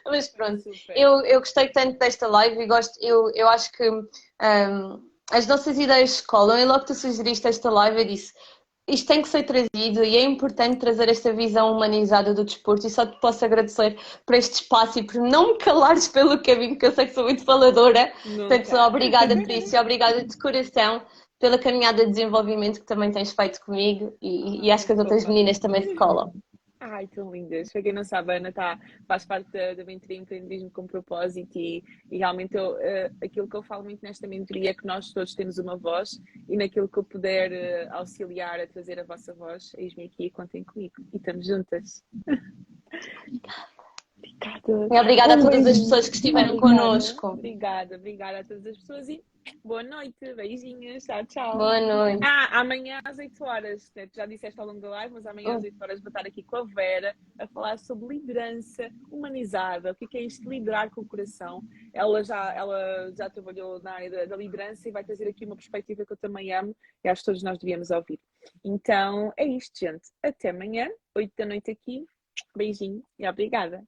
Mas pronto, eu gostei tanto desta live e eu acho que as nossas ideias se colam e logo que tu sugeriste esta live eu disse isto tem que ser trazido e é importante trazer esta visão humanizada do desporto e só te posso agradecer por este espaço e por não me calares pelo caminho, que eu sei que sou muito faladora. Portanto, obrigada por isso e obrigada de coração pela caminhada de desenvolvimento que também tens feito comigo e acho que as outras meninas também se colam. Ai, tão lindas. Para quem não sabe, a Ana faz parte da mentoria Empreendedorismo com Propósito e realmente aquilo que eu falo muito nesta mentoria é que nós todos temos uma voz e naquilo que eu puder auxiliar a trazer a vossa voz, eis-me aqui e contem comigo. E estamos juntas. Obrigada. E obrigada a todas as pessoas que estiveram connosco. Obrigada a todas as pessoas e boa noite, beijinhos, tchau. Boa noite. Amanhã às 8 horas, né? Tu já disseste ao longo da live, mas amanhã às 8 horas vou estar aqui com a Vera a falar sobre liderança humanizada, o que é isto de liderar com o coração. Ela já trabalhou na área da liderança e vai trazer aqui uma perspectiva que eu também amo e acho que todos nós devíamos ouvir. Então é isto, gente. Até amanhã, 8 da noite aqui. Beijinho e obrigada.